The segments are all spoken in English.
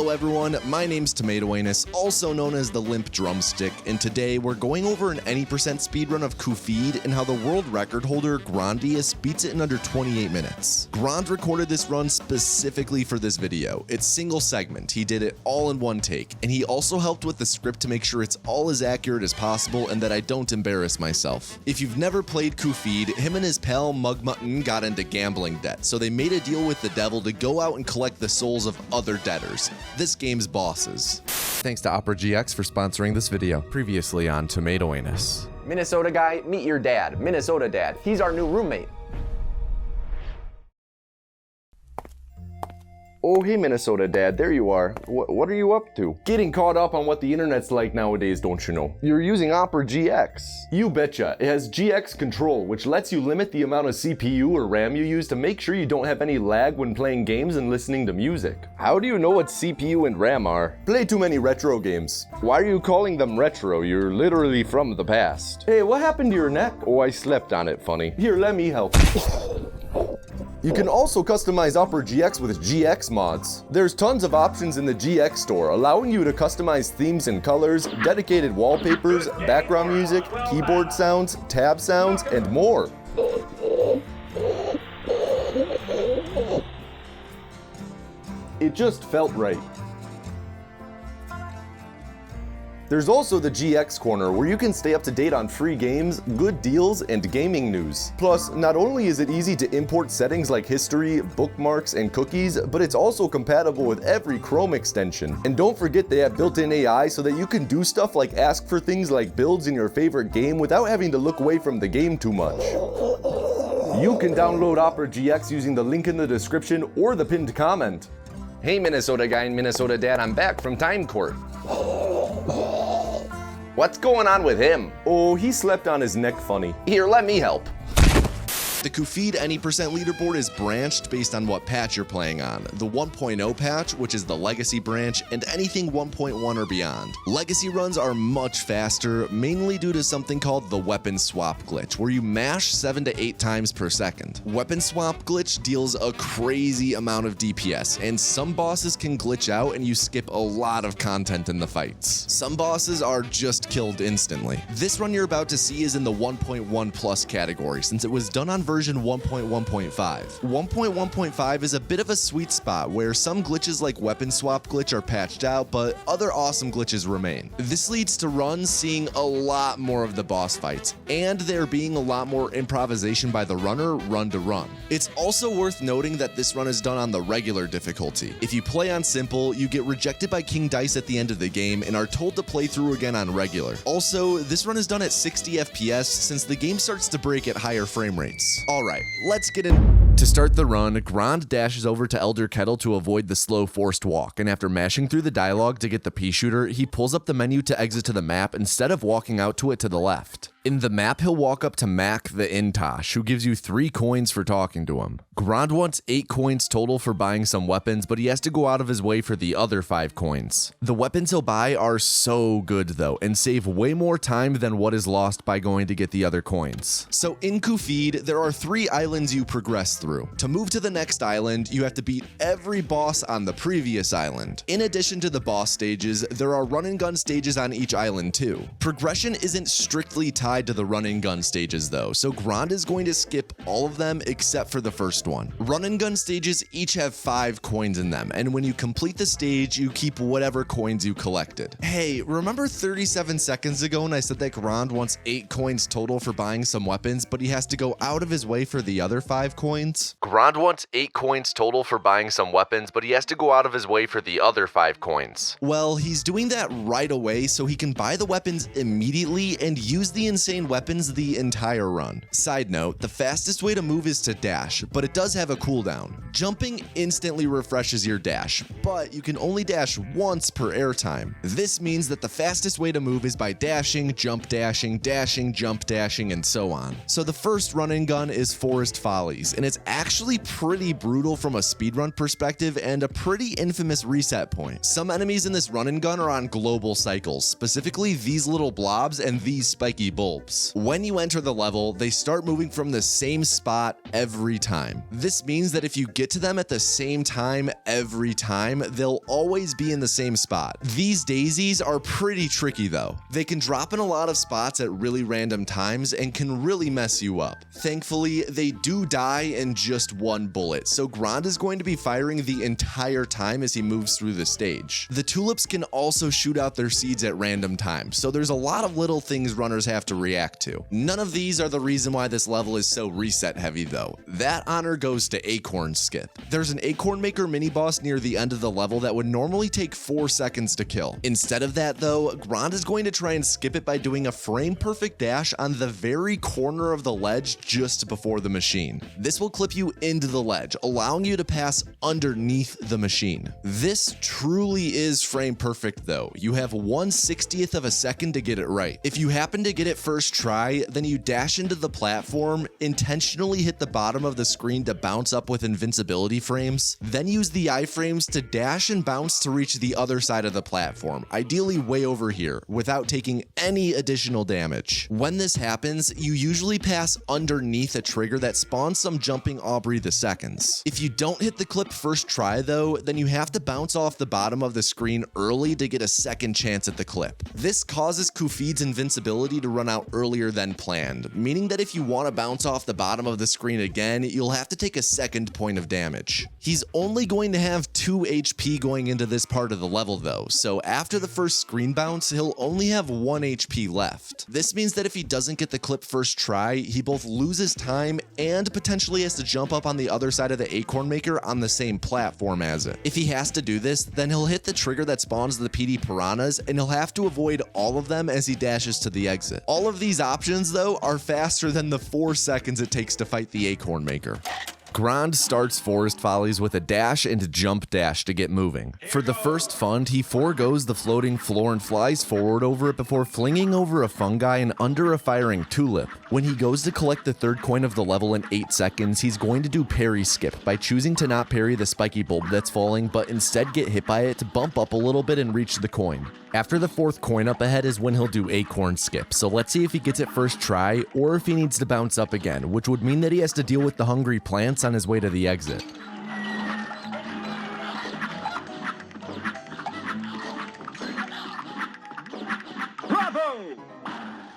Hello everyone, my name's tomatoanus, also known as the Limp Drumstick, and today we're going over an any % speedrun of Cuphead and how the world record holder Grondious beats it in under 28 minutes. Grond recorded this run specifically for this video. It's single segment, he did it all in one take, and he also helped with the script to make sure it's all as accurate as possible and that I don't embarrass myself. If you've never played Cuphead, him and his pal Mugmutton got into gambling debt, so they made a deal with the devil to go out and collect the souls of other debtors, this game's bosses. Thanks to Opera GX for sponsoring this video. Previously on tomatoanus. Minnesota guy, meet your dad. Minnesota dad. He's our new roommate. Oh, hey Minnesota Dad, there you are. What are you up to? Getting caught up on what the internet's like nowadays, don't you know? You're using Opera GX. You betcha. It has GX control, which lets you limit the amount of CPU or RAM you use to make sure you don't have any lag when playing games and listening to music. How do you know what CPU and RAM are? Play too many retro games. Why are you calling them retro? You're literally from the past. Hey, what happened to your neck? Oh, I slept on it, funny. Here, let me help. You can also customize Opera GX with GX mods. There's tons of options in the GX store, allowing you to customize themes and colors, dedicated wallpapers, background music, keyboard sounds, tab sounds, and more. It just felt right. There's also the GX corner where you can stay up to date on free games, good deals, and gaming news. Plus, not only is it easy to import settings like history, bookmarks, and cookies, but it's also compatible with every Chrome extension. And don't forget they have built-in AI so that you can do stuff like ask for things like builds in your favorite game without having to look away from the game too much. You can download Opera GX using the link in the description or the pinned comment. Hey Minnesota guy and Minnesota dad, I'm back from time court. What's going on with him? Oh, he slept on his neck funny. Here, let me help. The Cuphead Any % leaderboard is branched based on what patch you're playing on. The 1.0 patch, which is the Legacy branch, and anything 1.1 or beyond. Legacy runs are much faster, mainly due to something called the weapon swap glitch, where you mash 7 to 8 times per second. Weapon swap glitch deals a crazy amount of DPS, and some bosses can glitch out and you skip a lot of content in the fights. Some bosses are just killed instantly. This run you're about to see is in the 1.1 plus category, since it was done on version 1.1.5. 1.1.5 is a bit of a sweet spot where some glitches like weapon swap glitch are patched out, but other awesome glitches remain. This leads to runs seeing a lot more of the boss fights, and there being a lot more improvisation by the runner run to run. It's also worth noting that this run is done on the regular difficulty. If you play on simple, you get rejected by King Dice at the end of the game and are told to play through again on regular. Also, this run is done at 60 FPS since the game starts to break at higher frame rates. Alright, let's get in. To start the run, Grond dashes over to Elder Kettle to avoid the slow forced walk, and after mashing through the dialogue to get the pea shooter, he pulls up the menu to exit to the map instead of walking out to it to the left. In the map, he'll walk up to Mac the Intosh, who gives you 3 coins for talking to him. Grond wants 8 coins total for buying some weapons, but he has to go out of his way for the other 5 coins. The weapons he'll buy are so good though, and save way more time than what is lost by going to get the other coins. So in Cuphead, there are 3 islands you progress through. To move to the next island, you have to beat every boss on the previous island. In addition to the boss stages, there are run and gun stages on each island too. Progression isn't strictly tied to the run and gun stages though, so Grond is going to skip all of them except for the first one. Run and gun stages each have 5 coins in them, and when you complete the stage, you keep whatever coins you collected. Hey, remember 37 seconds ago when I said that Grond wants 8 coins total for buying some weapons, but he has to go out of his way for the other 5 coins? Grond wants 8 coins total for buying some weapons, but he has to go out of his way for the other 5 coins. Well, he's doing that right away so he can buy the weapons immediately and use the insane weapons the entire run. Side note, the fastest way to move is to dash, but it does have a cooldown. Jumping instantly refreshes your dash, but you can only dash once per airtime. This means that the fastest way to move is by dashing, jump dashing, dashing, jump dashing, and so on. So the first run and gun is Forest Follies, and it's actually pretty brutal from a speedrun perspective and a pretty infamous reset point. Some enemies in this run and gun are on global cycles, specifically these little blobs and these spiky bulls. bulbs. When you enter the level, they start moving from the same spot every time. This means that if you get to them at the same time every time, they'll always be in the same spot. These daisies are pretty tricky though. They can drop in a lot of spots at really random times and can really mess you up. Thankfully, they do die in just one bullet, so Grande is going to be firing the entire time as he moves through the stage. The tulips can also shoot out their seeds at random times, so there's a lot of little things runners have to react to. None of these are the reason why this level is so reset heavy though. That honor goes to Acorn Skip. There's an Acorn Maker mini boss near the end of the level that would normally take 4 seconds to kill. Instead of that though, Grande is going to try and skip it by doing a frame perfect dash on the very corner of the ledge just before the machine. This will clip you into the ledge, allowing you to pass underneath the machine. This truly is frame perfect though. You have 1/60th of a second to get it right. If you happen to get it first try, then you dash into the platform, intentionally hit the bottom of the screen to bounce up with invincibility frames, then use the iframes to dash and bounce to reach the other side of the platform, ideally way over here, without taking any additional damage. When this happens, you usually pass underneath a trigger that spawns some jumping Aubrey the seconds. If you don't hit the clip first try though, then you have to bounce off the bottom of the screen early to get a second chance at the clip. This causes Cuphead's invincibility to run out earlier than planned, meaning that if you want to bounce off the bottom of the screen again, you'll have to take a second point of damage. He's only going to have 2 HP going into this part of the level though, so after the first screen bounce, he'll only have 1 HP left. This means that if he doesn't get the clip first try, he both loses time and potentially has to jump up on the other side of the Acorn Maker on the same platform as it. If he has to do this, then he'll hit the trigger that spawns the PD piranhas, and he'll have to avoid all of them as he dashes to the exit. All of these options though are faster than the 4 seconds it takes to fight the Acorn Maker. Grande starts Forest Follies with a dash and jump dash to get moving. For the first fund, he foregoes the floating floor and flies forward over it before flinging over a fungi and under a firing tulip. When he goes to collect the 3rd coin of the level in 8 seconds, he's going to do parry skip by choosing to not parry the spiky bulb that's falling, but instead get hit by it to bump up a little bit and reach the coin. After the 4th coin up ahead is when he'll do Acorn Skip, so let's see if he gets it first try or if he needs to bounce up again, which would mean that he has to deal with the hungry plants on his way to the exit.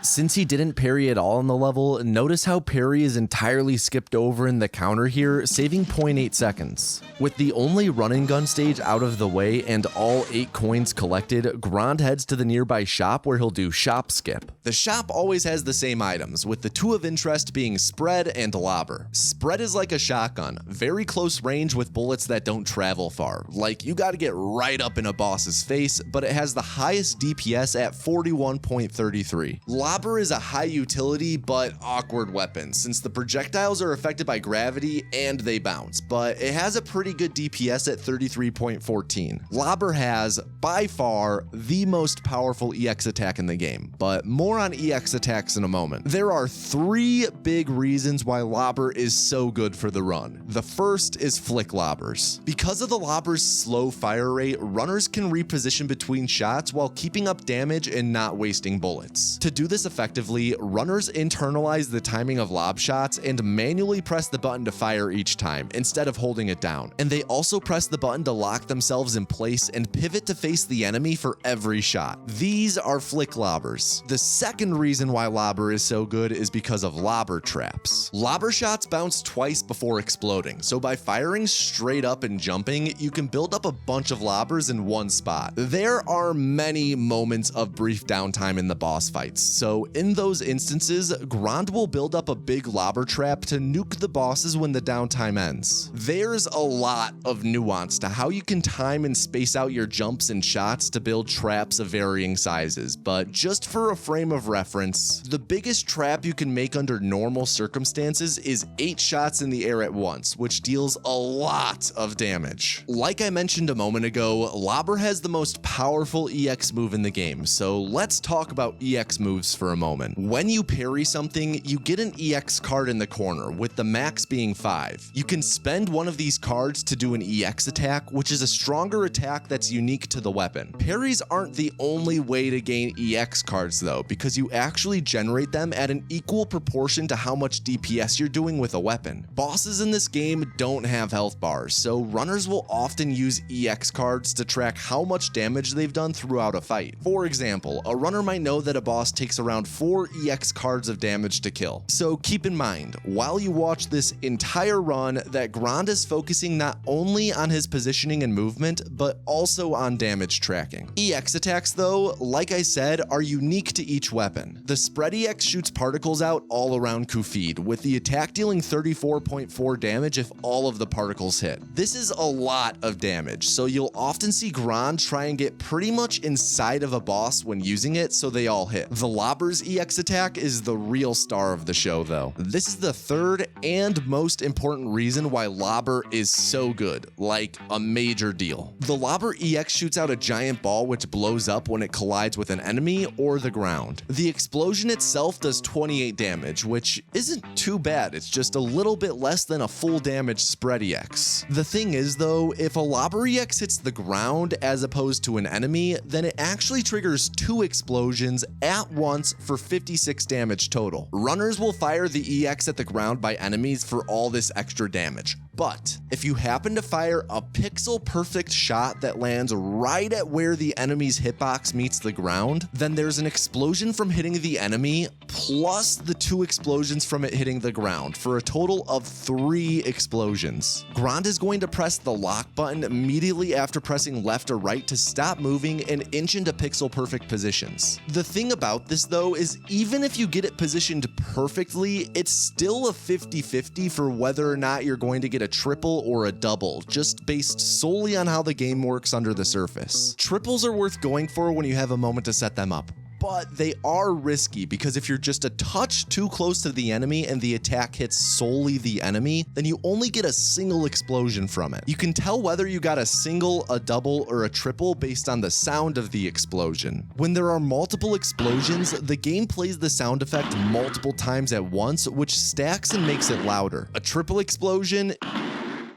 Since he didn't parry at all on the level, notice how parry is entirely skipped over in the counter here, saving 0.8 seconds. With the only run and gun stage out of the way and all 8 coins collected, Grande heads to the nearby shop where he'll do shop skip. The shop always has the same items, with the 2 of interest being Spread and Lobber. Spread is like a shotgun, very close range with bullets that don't travel far. Like, you gotta get right up in a boss's face, but it has the highest DPS at 41.33. Lobber is a high utility but awkward weapon since the projectiles are affected by gravity and they bounce, but it has a pretty good DPS at 33.14. Lobber has, by far, the most powerful EX attack in the game, but more on EX attacks in a moment. There are 3 big reasons why Lobber is so good for the run. The first is flick lobbers. Because of the lobber's slow fire rate, runners can reposition between shots while keeping up damage and not wasting bullets. To do this effectively, runners internalize the timing of lob shots and manually press the button to fire each time, instead of holding it down. And they also press the button to lock themselves in place and pivot to face the enemy for every shot. These are flick lobbers. The second reason why Lobber is so good is because of lobber traps. Lobber shots bounce twice before exploding, so by firing straight up and jumping, you can build up a bunch of lobbers in one spot. There are many moments of brief downtime in the boss fights, so in those instances, Grande will build up a big lobber trap to nuke the bosses when the downtime ends. There's a lot of nuance to how you can time and space out your jumps and shots to build traps of varying sizes, but just for a frame of reference, the biggest trap you can make under normal circumstances is 8 shots in the air at once, which deals a lot of damage. Like I mentioned a moment ago, Lobber has the most powerful EX move in the game, so let's talk about EX moves this for a moment. When you parry something, you get an EX card in the corner, with the max being 5. You can spend one of these cards to do an EX attack, which is a stronger attack that's unique to the weapon. Parries aren't the only way to gain EX cards though, because you actually generate them at an equal proportion to how much DPS you're doing with a weapon. Bosses in this game don't have health bars, so runners will often use EX cards to track how much damage they've done throughout a fight. For example, a runner might know that a boss takes around 4 EX cards of damage to kill. So keep in mind, while you watch this entire run, that Grande is focusing not only on his positioning and movement, but also on damage tracking. EX attacks though, like I said, are unique to each weapon. The Spread EX shoots particles out all around Cuphead, with the attack dealing 34.4 damage if all of the particles hit. This is a lot of damage, so you'll often see Grande try and get pretty much inside of a boss when using it so they all hit. The Lobber's EX attack is the real star of the show though. This is the third and most important reason why Lobber is so good, like a major deal. The Lobber EX shoots out a giant ball which blows up when it collides with an enemy or the ground. The explosion itself does 28 damage, which isn't too bad, it's just a little bit less than a full damage Spread EX. The thing is though, if a Lobber EX hits the ground as opposed to an enemy, then it actually triggers 2 explosions at once for 56 damage total. Runners will fire the EX at the ground by enemies for all this extra damage. But if you happen to fire a pixel perfect shot that lands right at where the enemy's hitbox meets the ground, then there's an explosion from hitting the enemy plus the 2 explosions from it hitting the ground for a total of 3 explosions. Grande is going to press the lock button immediately after pressing left or right to stop moving and inch into pixel perfect positions. The thing about this though is even if you get it positioned perfectly, it's still a 50-50 for whether or not you're going to get a triple or a double, just based solely on how the game works under the surface. Triples are worth going for when you have a moment to set them up, but they are risky because if you're just a touch too close to the enemy and the attack hits solely the enemy, then you only get a single explosion from it. You can tell whether you got a single, a double, or a triple based on the sound of the explosion. When there are multiple explosions, the game plays the sound effect multiple times at once, which stacks and makes it louder. A triple explosion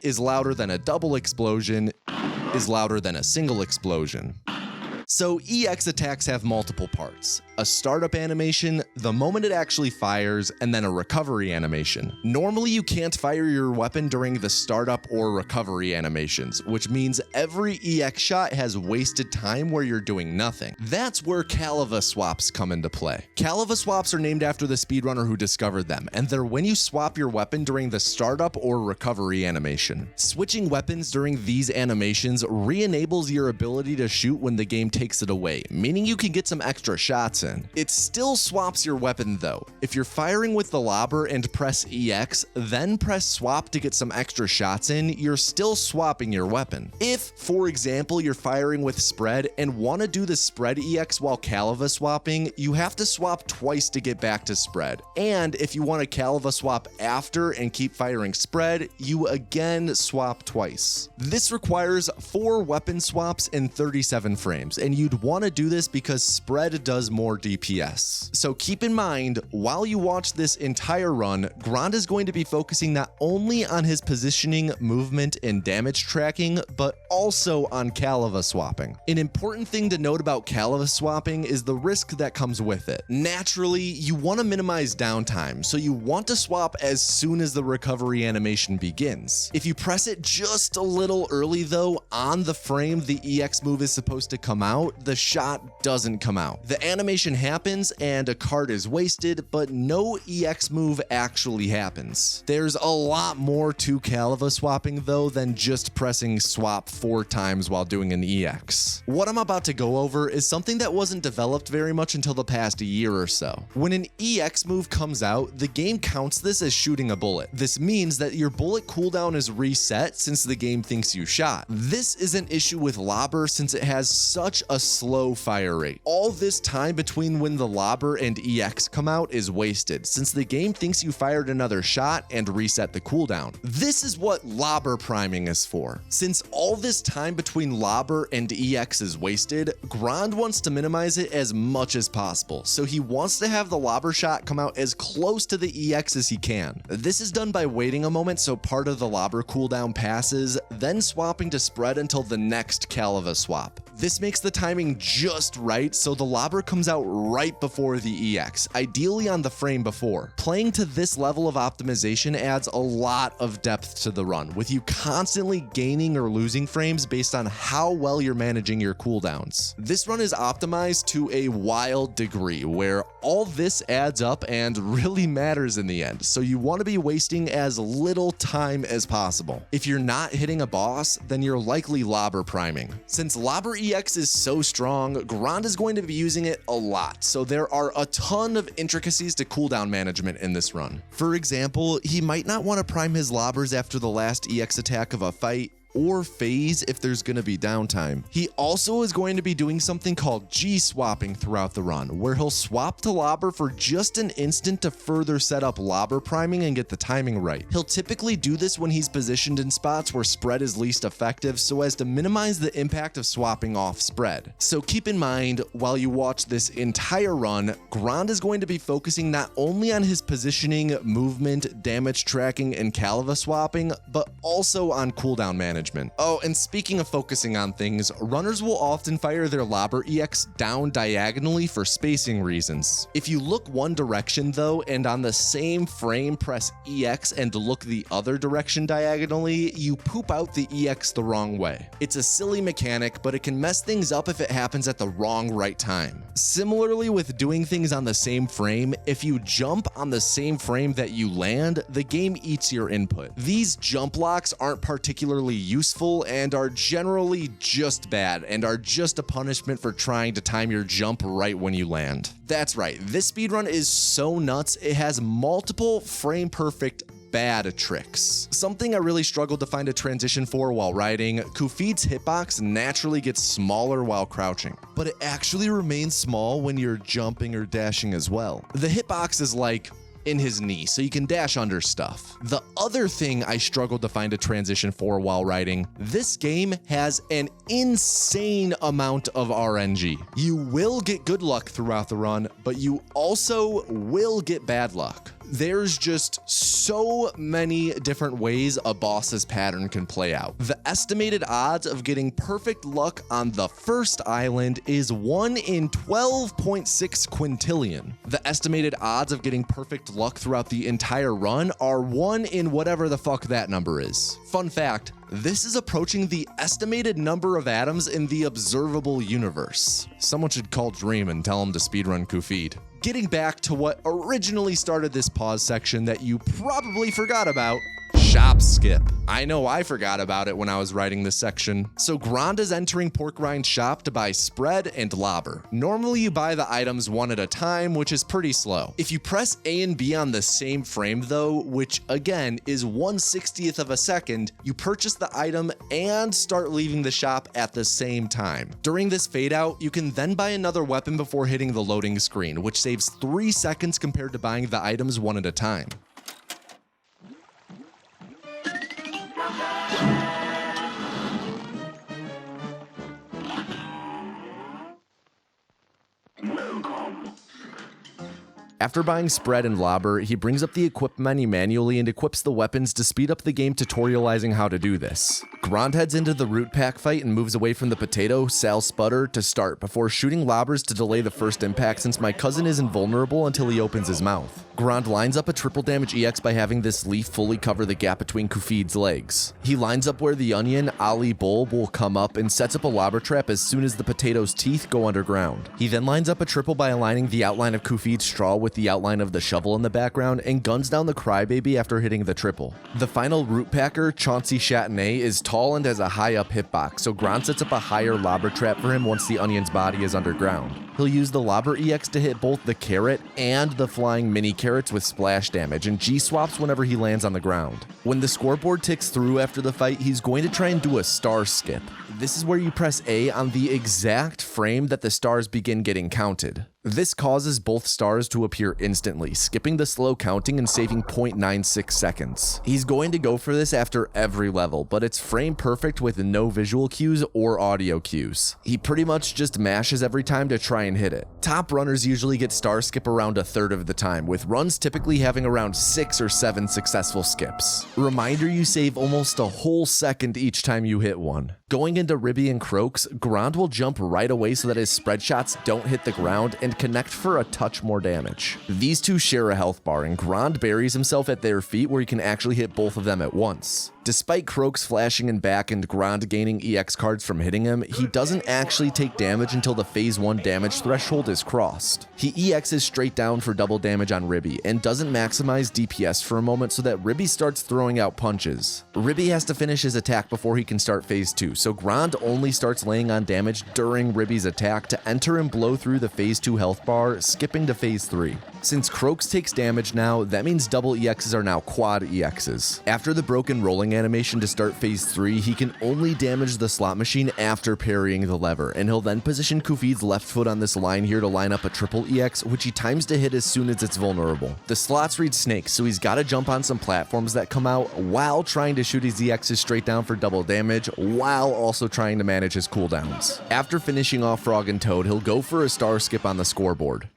is louder than a double explosion, is louder than a single explosion. So EX attacks have multiple parts. A startup animation, the moment it actually fires, and then a recovery animation. Normally you can't fire your weapon during the startup or recovery animations, which means every EX shot has wasted time where you're doing nothing. That's where Cala swaps come into play. Cala swaps are named after the speedrunner who discovered them, and they're when you swap your weapon during the startup or recovery animation. Switching weapons during these animations re-enables your ability to shoot when the game takes it away, meaning you can get some extra shots in. It still swaps your weapon though. If you're firing with the Lobber and press EX, then press swap to get some extra shots in, you're still swapping your weapon. If, for example, you're firing with Spread and want to do the Spread EX while Cala swapping, you have to swap twice to get back to Spread. And if you want to Cala swap after and keep firing Spread, you again swap twice. This requires 4 weapon swaps in 37 frames, and you'd want to do this because Spread does more DPS. So keep in mind, while you watch this entire run, Grande is going to be focusing not only on his positioning, movement, and damage tracking, but also on Cala swapping. An important thing to note about Cala swapping is the risk that comes with it. Naturally, you want to minimize downtime, so you want to swap as soon as the recovery animation begins. If you press it just a little early though, on the frame the EX move is supposed to come out, the shot doesn't come out. The animation happens and a card is wasted, but no EX move actually happens. There's a lot more to Cala swapping though than just pressing swap 4 times while doing an EX. What I'm about to go over is something that wasn't developed very much until the past year or so. When an EX move comes out, the game counts this as shooting a bullet. This means that your bullet cooldown is reset since the game thinks you shot. This is an issue with Lobber since it has such a slow fire rate. All this time between when the Lobber and EX come out is wasted, since the game thinks you fired another shot and reset the cooldown. This is what Lobber priming is for. Since all this time between Lobber and EX is wasted, Grande wants to minimize it as much as possible, so he wants to have the Lobber shot come out as close to the EX as he can. This is done by waiting a moment so part of the Lobber cooldown passes, then swapping to spread until the next Cala swap. This makes the timing just right so the Lobber comes out right before the EX, ideally on the frame before. Playing to this level of optimization adds a lot of depth to the run, with you constantly gaining or losing frames based on how well you're managing your cooldowns. This run is optimized to a wild degree where all this adds up and really matters in the end, so you want to be wasting as little time as possible. If you're not hitting a boss, then you're likely Lobber priming. Since Lobber EX is so strong, Grande is going to be using it a lot, so there are a ton of intricacies to cooldown management in this run. For example, he might not want to prime his Lobbers after the last EX attack of a fight, or phase if there's going to be downtime. He also is going to be doing something called G-swapping throughout the run, where he'll swap to Lobber for just an instant to further set up Lobber priming and get the timing right. He'll typically do this when he's positioned in spots where spread is least effective so as to minimize the impact of swapping off spread. So keep in mind, while you watch this entire run, Grande is going to be focusing not only on his positioning, movement, damage tracking, and Cala swapping, but also on cooldown management. Oh, and speaking of focusing on things, runners will often fire their Lobber EX down diagonally for spacing reasons. If you look one direction though, and on the same frame press EX and look the other direction diagonally, you poop out the EX the wrong way. It's a silly mechanic, but it can mess things up if it happens at the wrong right time. Similarly with doing things on the same frame, if you jump on the same frame that you land, the game eats your input. These jump locks aren't particularly useful and are generally just bad and are just a punishment for trying to time your jump right when you land. That's right, this speedrun is so nuts, it has multiple frame perfect bad tricks. Something I really struggled to find a transition for while riding, Cuphead's hitbox naturally gets smaller while crouching, but it actually remains small when you're jumping or dashing as well. The hitbox is like in his knee, so you can dash under stuff. The other thing I struggled to find a transition for while riding, this game has an insane amount of RNG. You will get good luck throughout the run, but you also will get bad luck. There's just so many different ways a boss's pattern can play out. The estimated odds of getting perfect luck on the first island is 1 in 12.6 quintillion. The estimated odds of getting perfect luck throughout the entire run are 1 in whatever the fuck that number is. Fun fact, this is approaching the estimated number of atoms in the observable universe. Someone should call Dream and tell him to speedrun Cuphead. Getting back to what originally started this pause section that you probably forgot about, shop skip. I know I forgot about it when I was writing this section. So Grande is entering Pork Rind's shop to buy spread and Lobber. Normally you buy the items one at a time, which is pretty slow. If you press A and B on the same frame though, which again is 1/60th of a second, you purchase the item and start leaving the shop at the same time. During this fade out, you can then buy another weapon before hitting the loading screen, which saves 3 seconds compared to buying the items one at a time. After buying spread and Lobber, he brings up the equip menu manually and equips the weapons to speed up the game tutorializing how to do this. Grande heads into the root pack fight and moves away from the potato, Sal Sputter, to start before shooting Lobbers to delay the first impact since my cousin is invulnerable until he opens his mouth. Grande lines up a triple damage EX by having this leaf fully cover the gap between Cuphead's legs. He lines up where the onion, Ali Bulb, will come up and sets up a Lobber trap as soon as the potato's teeth go underground. He then lines up a triple by aligning the outline of Cuphead's straw with the outline of the shovel in the background and guns down the crybaby after hitting the triple. The final root packer, Chauncey Chatanet, is tall and has a high up hitbox, so Grande sets up a higher Lobber trap for him once the onion's body is underground. He'll use the Lobber EX to hit both the carrot and the flying mini carrots with splash damage, and G-swaps whenever he lands on the ground. When the scoreboard ticks through after the fight, he's going to try and do a star skip. This is where you press A on the exact frame that the stars begin getting counted. This causes both stars to appear instantly, skipping the slow counting and saving 0.96 seconds. He's going to go for this after every level, but it's frame perfect with no visual cues or audio cues. He pretty much just mashes every time to try and hit it. Top runners usually get star skip around a third of the time, with runs typically having around 6 or 7 successful skips. Reminder, you save almost a whole second each time you hit one. Going into Ribby and Croaks, Grande will jump right away so that his spread shots don't hit the ground and connect for a touch more damage. These two share a health bar, and Grande buries himself at their feet where he can actually hit both of them at once. Despite Croaks flashing in back and Grande gaining EX cards from hitting him, he doesn't actually take damage until the phase 1 damage threshold is crossed. He EXs straight down for double damage on Ribby and doesn't maximize DPS for a moment so that Ribby starts throwing out punches. Ribby has to finish his attack before he can start phase 2, so Grande only starts laying on damage during Ribby's attack to enter and blow through the phase 2 health bar, skipping to phase 3. Since Croaks takes damage now, that means double EXs are now quad EXs. After the broken rolling animation to start phase 3, he can only damage the slot machine after parrying the lever, and he'll then position Cuphead's left foot on this line here to line up a triple EX, which he times to hit as soon as it's vulnerable. The slots read snakes, so he's gotta jump on some platforms that come out while trying to shoot his EXs straight down for double damage, while also trying to manage his cooldowns. After finishing off Frog and Toad, he'll go for a star skip on the scoreboard.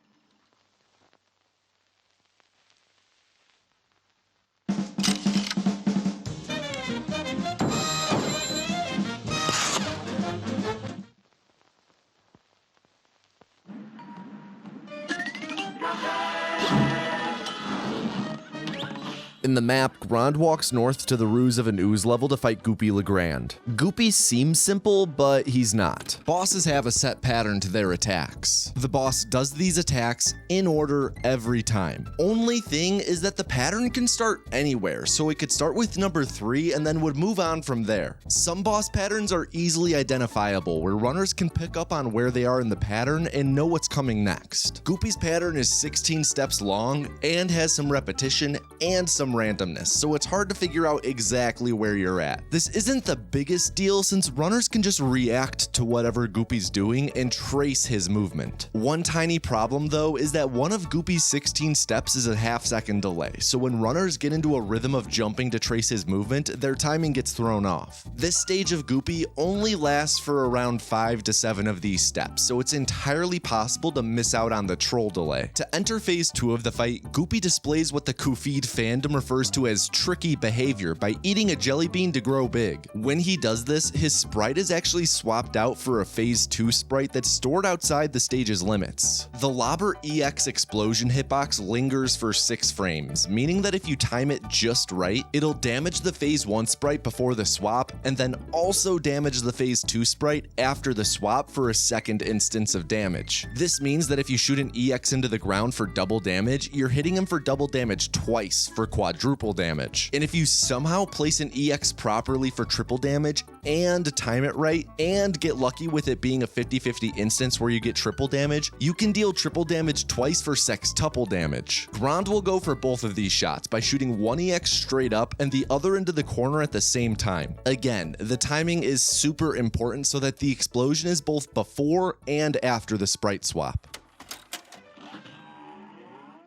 In the map, Grande walks north to the Ruse of an Ooze level to fight Goopy Le Grande. Goopy seems simple, but he's not. Bosses have a set pattern to their attacks. The boss does these attacks in order every time. Only thing is that the pattern can start anywhere, so it could start with number 3 and then would move on from there. Some boss patterns are easily identifiable, where runners can pick up on where they are in the pattern and know what's coming next. Goopy's pattern is 16 steps long and has some repetition and some randomness, so it's hard to figure out exactly where you're at. This isn't the biggest deal since runners can just react to whatever Goopy's doing and trace his movement. One tiny problem though is that one of Goopy's 16 steps is a half-second delay, so when runners get into a rhythm of jumping to trace his movement, their timing gets thrown off. This stage of Goopy only lasts for around 5 to 7 of these steps, so it's entirely possible to miss out on the troll delay. To enter phase 2 of the fight, Goopy displays what the Cuphead fandom refers to as tricky behavior by eating a jelly bean to grow big. When he does this, his sprite is actually swapped out for a phase 2 sprite that's stored outside the stage's limits. The Lobber EX explosion hitbox lingers for 6 frames, meaning that if you time it just right, it'll damage the phase 1 sprite before the swap, and then also damage the phase 2 sprite after the swap for a second instance of damage. This means that if you shoot an EX into the ground for double damage, you're hitting him for double damage twice for quadruple damage. And if you somehow place an EX properly for triple damage and time it right and get lucky with it being a 50-50 instance where you get triple damage, you can deal triple damage twice for sextuple damage. Grande will go for both of these shots by shooting one EX straight up and the other into the corner at the same time. Again, the timing is super important so that the explosion is both before and after the sprite swap.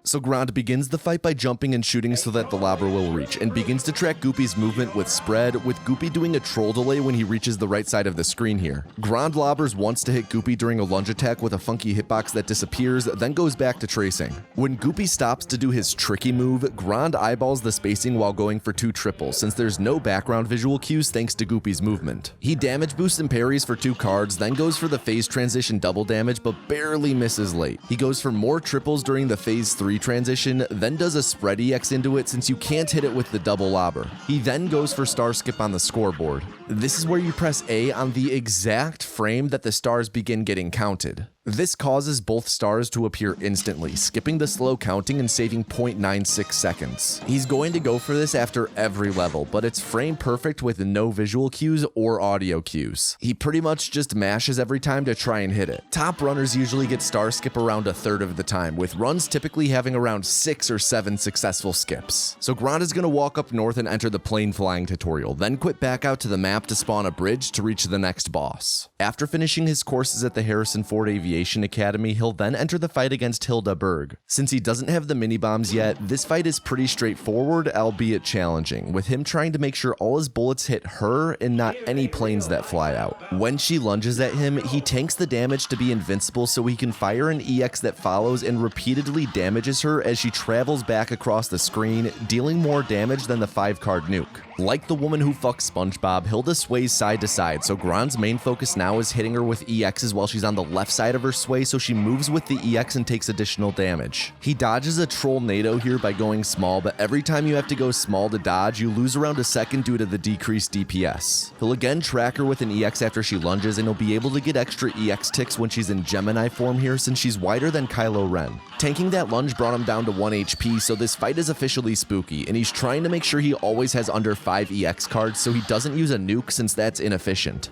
So Grande begins the fight by jumping and shooting so that the Lobber will reach, and begins to track Goopy's movement with spread, with Goopy doing a troll delay when he reaches the right side of the screen here. Grande lobbers once to hit Goopy during a lunge attack with a funky hitbox that disappears, then goes back to tracing. When Goopy stops to do his tricky move, Grande eyeballs the spacing while going for 2 triples, since there's no background visual cues thanks to Goopy's movement. He damage boosts and parries for 2 cards, then goes for the phase transition double damage, but barely misses late. He goes for more triples during the phase 3 transition, then does a spread EX into it since you can't hit it with the double lobber. He then goes for star skip on the scoreboard. This is where you press A on the exact frame that the stars begin getting counted. This causes both stars to appear instantly, skipping the slow counting and saving 0.96 seconds. He's going to go for this after every level, but it's frame perfect with no visual cues or audio cues. He pretty much just mashes every time to try and hit it. Top runners usually get star skip around a third of the time, with runs typically having around 6 or 7 successful skips. So Grande is going to walk up north and enter the plane flying tutorial, then quit back out to the map to spawn a bridge to reach the next boss. After finishing his courses at the Harrison Ford Aviation Academy, he'll then enter the fight against Hilda Berg. Since he doesn't have the mini bombs yet, this fight is pretty straightforward, albeit challenging, with him trying to make sure all his bullets hit her and not any planes that fly out. When she lunges at him, he tanks the damage to be invincible so he can fire an EX that follows and repeatedly damages her as she travels back across the screen, dealing more damage than the 5-card nuke. Like the woman who fucks SpongeBob, Hilda sways side to side, so Grande's main focus now is hitting her with EXs while she's on the left side of her sway, so she moves with the EX and takes additional damage. He dodges a troll NATO here by going small, but every time you have to go small to dodge, you lose around a second due to the decreased DPS. He'll again track her with an EX after she lunges, and he'll be able to get extra EX ticks when she's in Gemini form here since she's wider than Kylo Ren. Tanking that lunge brought him down to 1 HP, so this fight is officially spooky, and he's trying to make sure he always has under 5 EX cards so he doesn't use a nuke since that's inefficient.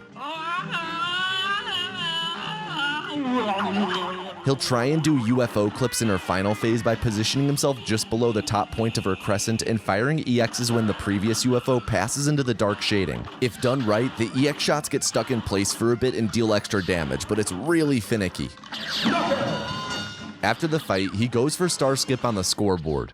He'll try and do UFO clips in her final phase by positioning himself just below the top point of her crescent and firing EXs when the previous UFO passes into the dark shading. If done right, the EX shots get stuck in place for a bit and deal extra damage, but it's really finicky. After the fight, he goes for star skip on the scoreboard.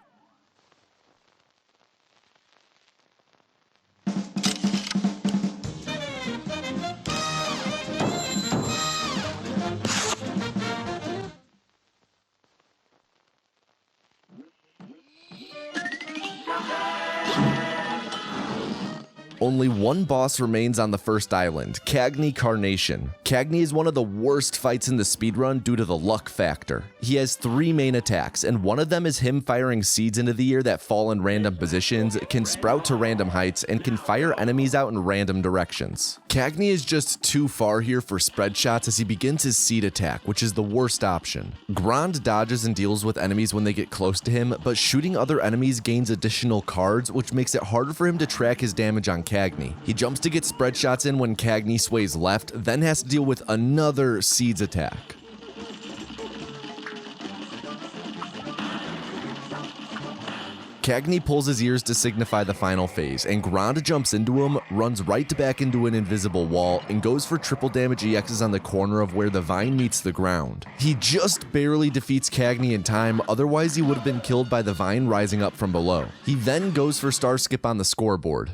Only one boss remains on the first island, Cagney Carnation. Cagney is one of the worst fights in the speedrun due to the luck factor. He has 3 main attacks, and one of them is him firing seeds into the air that fall in random positions, can sprout to random heights, and can fire enemies out in random directions. Cagney is just too far here for spread shots as he begins his seed attack, which is the worst option. Grande dodges and deals with enemies when they get close to him, but shooting other enemies gains additional cards, which makes it harder for him to track his damage on Cagney. He jumps to get spread shots in when Cagney sways left, then has to deal with another seeds attack. Cagney pulls his ears to signify the final phase, and Grande jumps into him, runs right back into an invisible wall, and goes for triple damage EXs on the corner of where the vine meets the ground. He just barely defeats Cagney in time, otherwise he would have been killed by the vine rising up from below. He then goes for star skip on the scoreboard.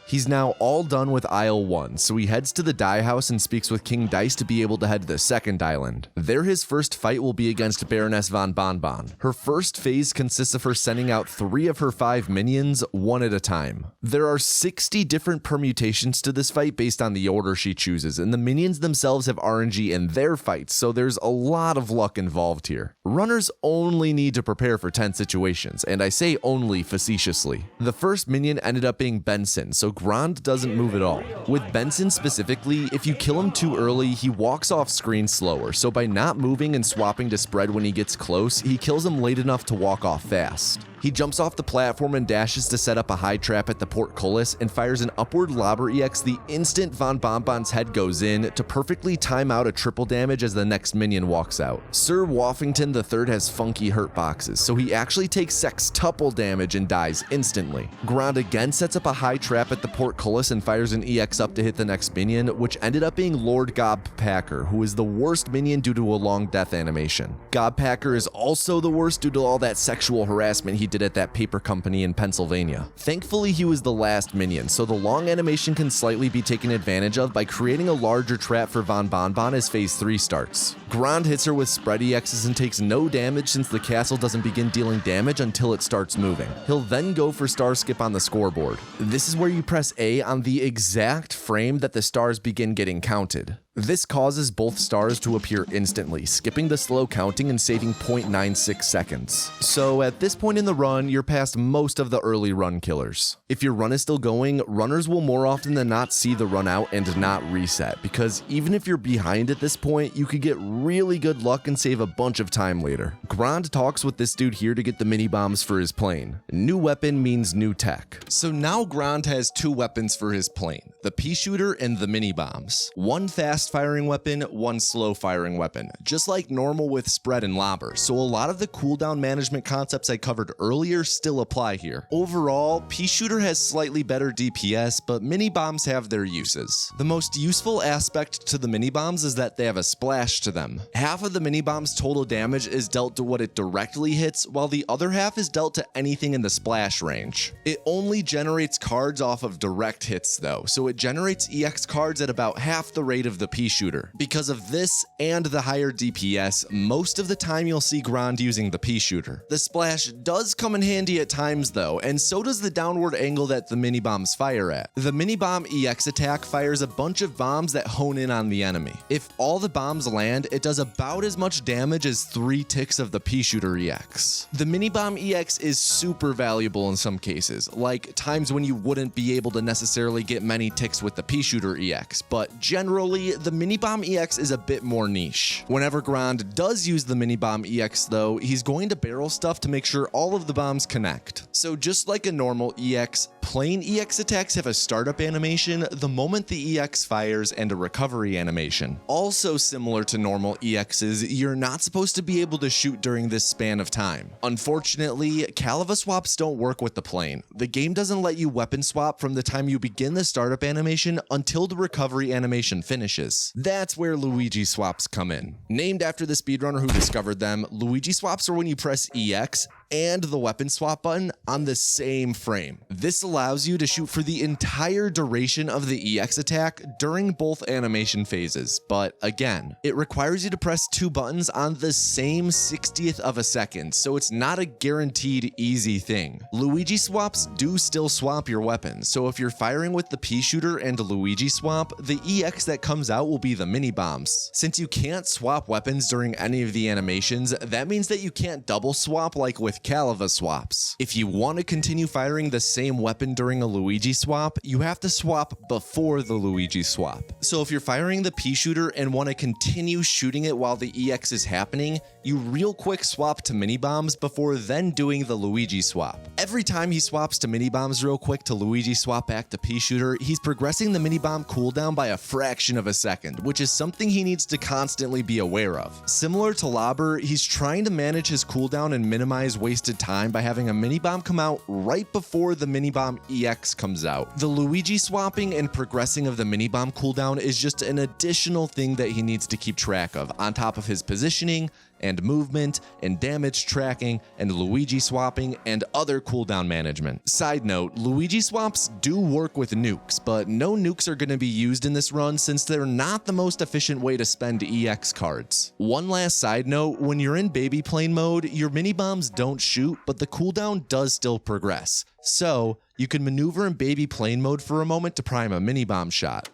He's now all done with Isle 1, so he heads to the die house and speaks with King Dice to be able to head to the second island. There his first fight will be against Baroness Von Bon Bon. Her first phase consists of her sending out 3 of her 5 minions, one at a time. There are 60 different permutations to this fight based on the order she chooses, and the minions themselves have RNG in their fights, so there's a lot of luck involved here. Runners only need to prepare for 10 situations, and I say only facetiously. The first minion ended up being Benson, so Grande doesn't move at all. With Benson specifically, if you kill him too early, he walks off screen slower, so by not moving and swapping to spread when he gets close, he kills him late enough to walk off fast. He jumps off the platform and dashes to set up a high trap at the portcullis and fires an upward Lobber EX the instant Von Bon Bon's head goes in to perfectly time out a triple damage as the next minion walks out. Sir Woffington III has funky hurt boxes, so he actually takes sextuple damage and dies instantly. Grande again sets up a high trap at the portcullis and fires an EX up to hit the next minion, which ended up being Lord Gobpacker, who is the worst minion due to a long death animation. Gobpacker is also the worst due to all that sexual harassment he did at that paper company in Pennsylvania. Thankfully, he was the last minion, so the long animation can slightly be taken advantage of by creating a larger trap for Von Bon Bon as phase 3 starts. Grande hits her with spread EXs and takes no damage since the castle doesn't begin dealing damage until it starts moving. He'll then go for star skip on the scoreboard. This is where you press A on the exact frame that the stars begin getting counted. This causes both stars to appear instantly, skipping the slow counting and saving 0.96 seconds. So at this point in the run, you're past most of the early run killers. If your run is still going, runners will more often than not see the run out and not reset, because even if you're behind at this point, you could get really good luck and save a bunch of time later. Grande talks with this dude here to get the mini bombs for his plane. New weapon means new tech. So now Grande has 2 weapons for his plane, the pea shooter and the mini bombs. One fast firing weapon, one slow firing weapon, just like normal with spread and lobber, so a lot of the cooldown management concepts I covered earlier still apply here. Overall, pea shooter has slightly better DPS, but mini bombs have their uses. The most useful aspect to the mini bombs is that they have a splash to them. Half of the mini bomb's total damage is dealt to what it directly hits, while the other half is dealt to anything in the splash range. It only generates cards off of direct hits though, so it generates EX cards at about half the rate of the pea shooter. Because of this and the higher DPS, most of the time you'll see Grande using the pea shooter. The splash does come in handy at times though, and so does the downward angle that the mini bombs fire at. The mini bomb EX attack fires a bunch of bombs that hone in on the enemy. If all the bombs land, it does about as much damage as 3 ticks of the pea shooter EX. The mini bomb EX is super valuable in some cases, like times when you wouldn't be able to necessarily get many ticks with the pea shooter EX, but generally the mini bomb EX is a bit more niche. Whenever Grande does use the mini bomb EX though, he's going to barrel stuff to make sure all of the bombs connect. So just like a normal EX, plain EX attacks have a startup animation the moment the EX fires and a recovery animation. Also similar to normal EXs, you're not supposed to be able to shoot during this span of time. Unfortunately, Caliva swaps don't work with the plane. The game doesn't let you weapon swap from the time you begin the startup animation until the recovery animation finishes. That's where Luigi swaps come in. Named after the speedrunner who discovered them, Luigi swaps are when you press EX and the weapon swap button on the same frame. This allows you to shoot for the entire duration of the EX attack during both animation phases, but again, it requires you to press 2 buttons on the same 60th of a second, so it's not a guaranteed easy thing. Luigi swaps do still swap your weapons, so if you're firing with the pea shooter and Luigi swap, the EX that comes out will be the mini bombs. Since you can't swap weapons during any of the animations, that means that you can't double swap like with Caliva swaps. If you want to continue firing the same weapon during a Luigi swap, you have to swap before the Luigi swap. So if you're firing the pea shooter and want to continue shooting it while the EX is happening, you real quick swap to mini bombs before then doing the Luigi swap. Every time he swaps to mini bombs real quick to Luigi swap back to pea shooter, he's progressing the mini bomb cooldown by a fraction of a second, which is something he needs to constantly be aware of. Similar to Lobber, he's trying to manage his cooldown and minimize wasted time by having a mini bomb come out right before the mini bomb EX comes out. The Luigi swapping and progressing of the mini bomb cooldown is just an additional thing that he needs to keep track of, on top of his positioning and movement and damage tracking and Luigi swapping and other cooldown management. Side note, Luigi swaps do work with nukes, but no nukes are going to be used in this run since they're not the most efficient way to spend EX cards. One last side note, when you're in baby plane mode, your mini bombs don't shoot, but the cooldown does still progress. So you can maneuver in baby plane mode for a moment to prime a mini bomb shot.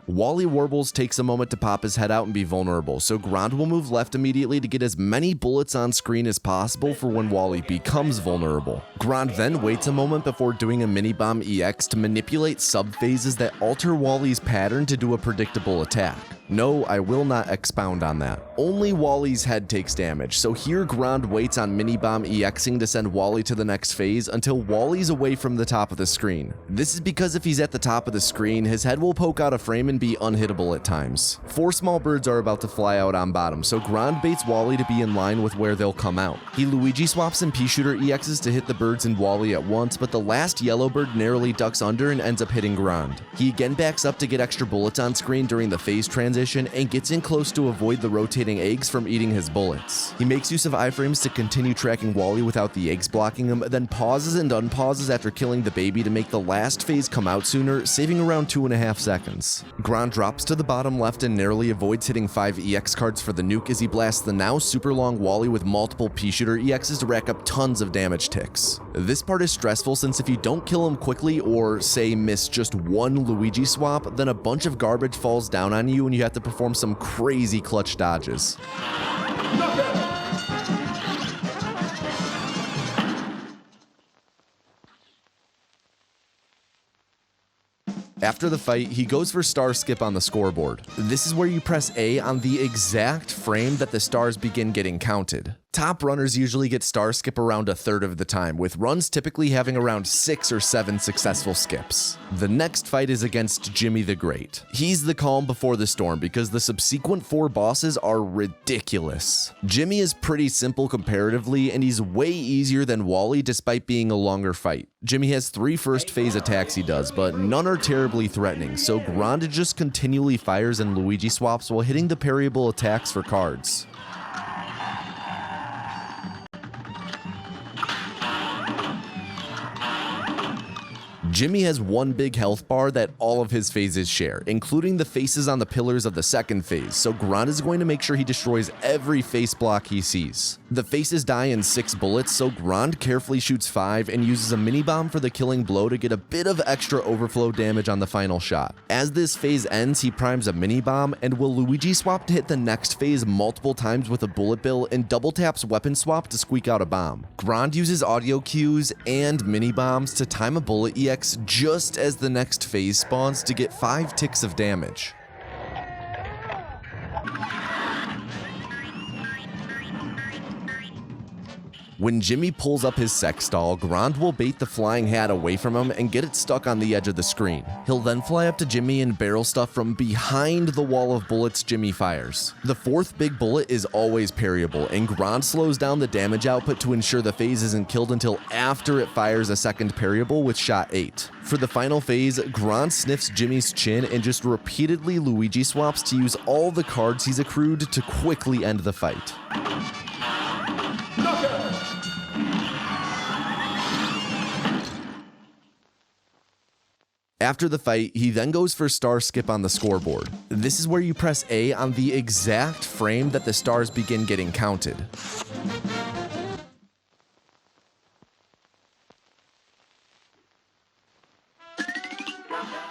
Wally Warbles takes a moment to pop his head out and be vulnerable, so Grande will move left immediately to get as many bullets on screen as possible for when Wally becomes vulnerable. Grande then waits a moment before doing a mini bomb EX to manipulate sub-phases that alter Wally's pattern to do a predictable attack. No, I will not expound on that. Only Wally's head takes damage, so here Grande waits on mini bomb EXing to send Wally to the next phase until Wally's away from the top of the screen. This is because if he's at the top of the screen, his head will poke out a frame and be unhittable at times. 4 small birds are about to fly out on bottom, so Grande baits Wally to be in line with where they'll come out. He Luigi swaps and pea shooter EXs to hit the birds and Wally at once, but the last yellow bird narrowly ducks under and ends up hitting Grande. He again backs up to get extra bullets on screen during the phase transition transition and gets in close to avoid the rotating eggs from eating his bullets. He makes use of iframes to continue tracking Wally without the eggs blocking him, then pauses and unpauses after killing the baby to make the last phase come out sooner, saving around 2.5 seconds. Grande drops to the bottom left and narrowly avoids hitting 5 EX cards for the nuke as he blasts the now super long Wally with multiple P-shooter EXs to rack up tons of damage ticks. This part is stressful since if you don't kill him quickly or, say, miss just one Luigi swap, then a bunch of garbage falls down on you and you have to perform some crazy clutch dodges. After the fight, he goes for star skip on the scoreboard. This is where you press A on the exact frame that the stars begin getting counted. Top runners usually get star skip around 1/3 of the time, with runs typically having around 6 or 7 successful skips. The next fight is against Djimmi The Great. He's the calm before the storm because the subsequent 4 bosses are ridiculous. Djimmi is pretty simple comparatively, and he's way easier than Wally despite being a longer fight. Djimmi has 3 first phase attacks he does, but none are terribly threatening, so Grande just continually fires and Luigi swaps while hitting the parryable attacks for cards. Djimmi has one big health bar that all of his phases share, including the faces on the pillars of the second phase, so Grande is going to make sure he destroys every face block he sees. The faces die in 6 bullets, so Grande carefully shoots 5 and uses a mini bomb for the killing blow to get a bit of extra overflow damage on the final shot. As this phase ends, he primes a mini bomb and will Luigi swap to hit the next phase multiple times with a bullet bill and double taps weapon swap to squeak out a bomb. Grande uses audio cues and mini bombs to time a bullet EX just as the next phase spawns to get 5 ticks of damage. When Djimmi pulls up his sex doll, Grande will bait the flying hat away from him and get it stuck on the edge of the screen. He'll then fly up to Djimmi and barrel stuff from behind the wall of bullets Djimmi fires. The 4th big bullet is always parryable, and Grande slows down the damage output to ensure the phase isn't killed until after it fires a second parryable with shot 8. For the final phase, Grande sniffs Djimmi's chin and just repeatedly Luigi swaps to use all the cards he's accrued to quickly end the fight. After the fight, he then goes for star skip on the scoreboard. This is where you press A on the exact frame that the stars begin getting counted.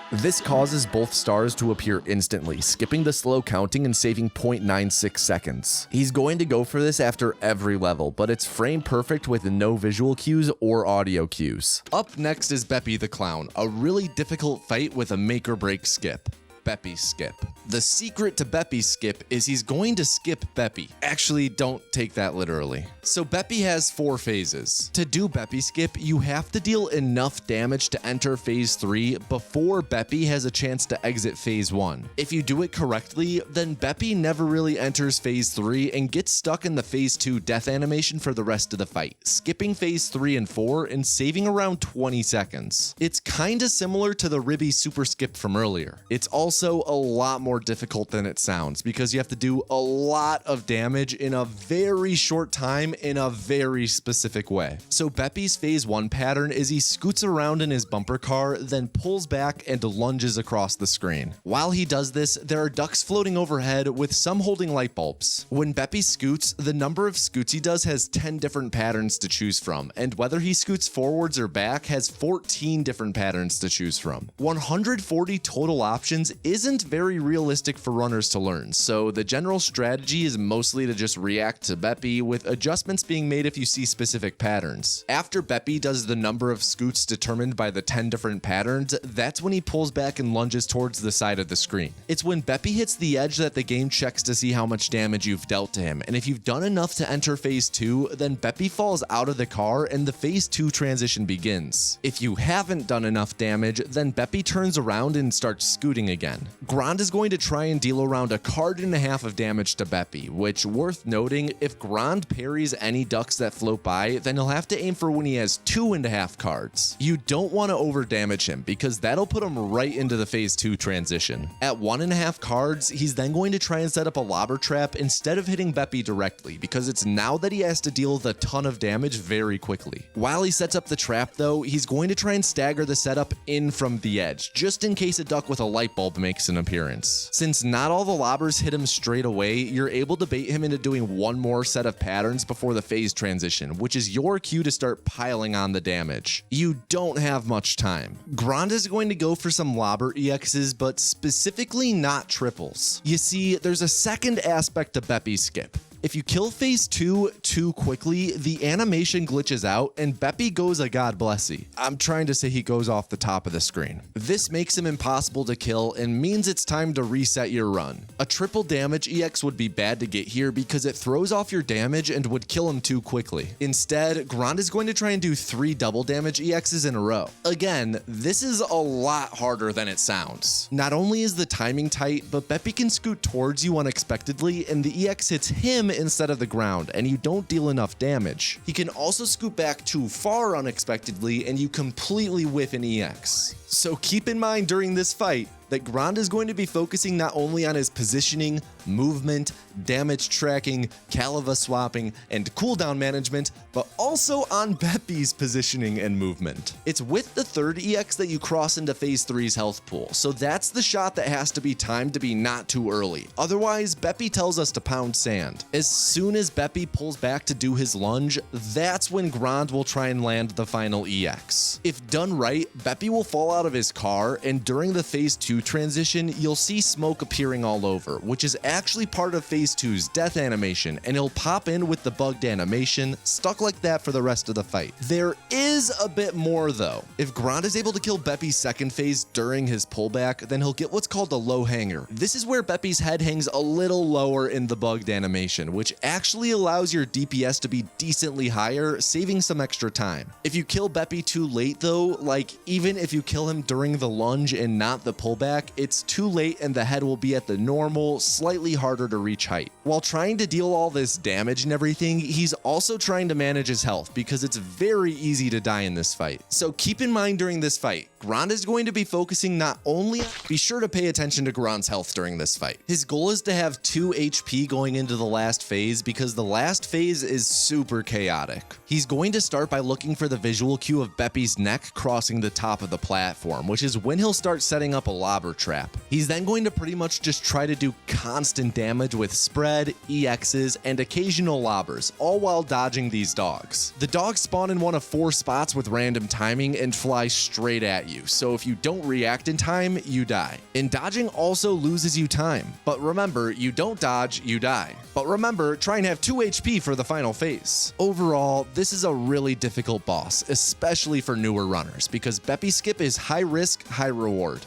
This causes both stars to appear instantly, skipping the slow counting and saving 0.96 seconds. He's going to go for this after every level, but it's frame perfect with no visual cues or audio cues. Up next is Beppi the Clown, a really difficult fight with a make or break skip. Beppi Skip. The secret to Beppi Skip is he's going to skip Beppi. Actually, don't take that literally. So Beppi has 4 phases. To do Beppi Skip, you have to deal enough damage to enter phase 3 before Beppi has a chance to exit phase 1. If you do it correctly, then Beppi never really enters phase 3 and gets stuck in the phase 2 death animation for the rest of the fight, skipping phase 3 and 4 and saving around 20 seconds. It's kinda similar to the Ribby super skip from earlier. It's also a lot more difficult than it sounds because you have to do a lot of damage in a very short time in a very specific way. So Beppi's phase 1 pattern is he scoots around in his bumper car, then pulls back and lunges across the screen. While he does this, there are ducks floating overhead with some holding light bulbs. When Beppi scoots, the number of scoots he does has 10 different patterns to choose from, and whether he scoots forwards or back has 14 different patterns to choose from. 140 total options isn't very realistic for runners to learn, so the general strategy is mostly to just react to Beppi, with adjustments being made if you see specific patterns. After Beppi does the number of scoots determined by the 10 different patterns, that's when he pulls back and lunges towards the side of the screen. It's when Beppi hits the edge that the game checks to see how much damage you've dealt to him, and if you've done enough to enter phase 2, then Beppi falls out of the car and the phase 2 transition begins. If you haven't done enough damage, then Beppi turns around and starts scooting again. again. Grande is going to try and deal around a card and a half of damage to Beppi, which, worth noting, if Grande parries any ducks that float by, then he'll have to aim for when he has 2.5 cards. You don't want to over damage him because that'll put him right into the phase 2 transition. At 1.5 cards, he's then going to try and set up a lobber trap instead of hitting Beppi directly, because it's now that he has to deal with a ton of damage very quickly. While he sets up the trap though, he's going to try and stagger the setup in from the edge, just in case a duck with a light bulb makes an appearance. Since not all the lobbers hit him straight away, you're able to bait him into doing one more set of patterns before the phase transition, which is your cue to start piling on the damage. You don't have much time. Grande is going to go for some Lobber EXs, but specifically not triples. You see, there's a second aspect to Beppi Skip. If you kill phase 2 too quickly, the animation glitches out and Beppi goes a god blessy. I'm trying to say he goes off the top of the screen. This makes him impossible to kill and means it's time to reset your run. A triple damage EX would be bad to get here because it throws off your damage and would kill him too quickly. Instead, Grande is going to try and do 3 double damage EXs in a row. Again, this is a lot harder than it sounds. Not only is the timing tight, but Beppi can scoot towards you unexpectedly and the EX hits him instead of the ground, and you don't deal enough damage. He can also scoot back too far unexpectedly, and you completely whiff an EX. So keep in mind during this fight that Grande is going to be focusing not only on his positioning, movement, damage tracking, caliva swapping, and cooldown management, but also on Beppi's positioning and movement. It's with the third EX that you cross into phase 3's health pool, so that's the shot that has to be timed to be not too early. Otherwise, Beppi tells us to pound sand. As soon as Beppi pulls back to do his lunge, that's when Grande will try and land the final EX. If done right, Beppi will fall out of his car, and during the phase 2 transition, you'll see smoke appearing all over, which is actually part of phase 2's death animation, and he'll pop in with the bugged animation, stuck like that for the rest of the fight. There is a bit more though. If Grande is able to kill Beppi's second phase during his pullback, then he'll get what's called a low hanger. This is where Beppi's head hangs a little lower in the bugged animation, which actually allows your DPS to be decently higher, saving some extra time. If you kill Beppi too late though, like even if you kill him during the lunge and not the pullback, it's too late and the head will be at the normal, slightly harder to reach height. While trying to deal all this damage and everything, he's also trying to manage his health because it's very easy to die in this fight. So keep in mind during this fight, Grande is going to be focusing not only, be sure to pay attention to Grande's health during this fight. His goal is to have 2 HP going into the last phase because the last phase is super chaotic. He's going to start by looking for the visual cue of Beppi's neck crossing the top of the platform, which is when he'll start setting up a lobber trap. He's then going to pretty much just try to do constant damage with spread, EXs, and occasional lobbers, all while dodging these dogs. The dogs spawn in one of 4 spots with random timing and fly straight at you, so if you don't react in time, you die. And dodging also loses you time, but remember, you don't dodge, you die. But remember, try and have 2 HP for the final phase. Overall, this is a really difficult boss, especially for newer runners, because Beppi Skip is high risk, high reward.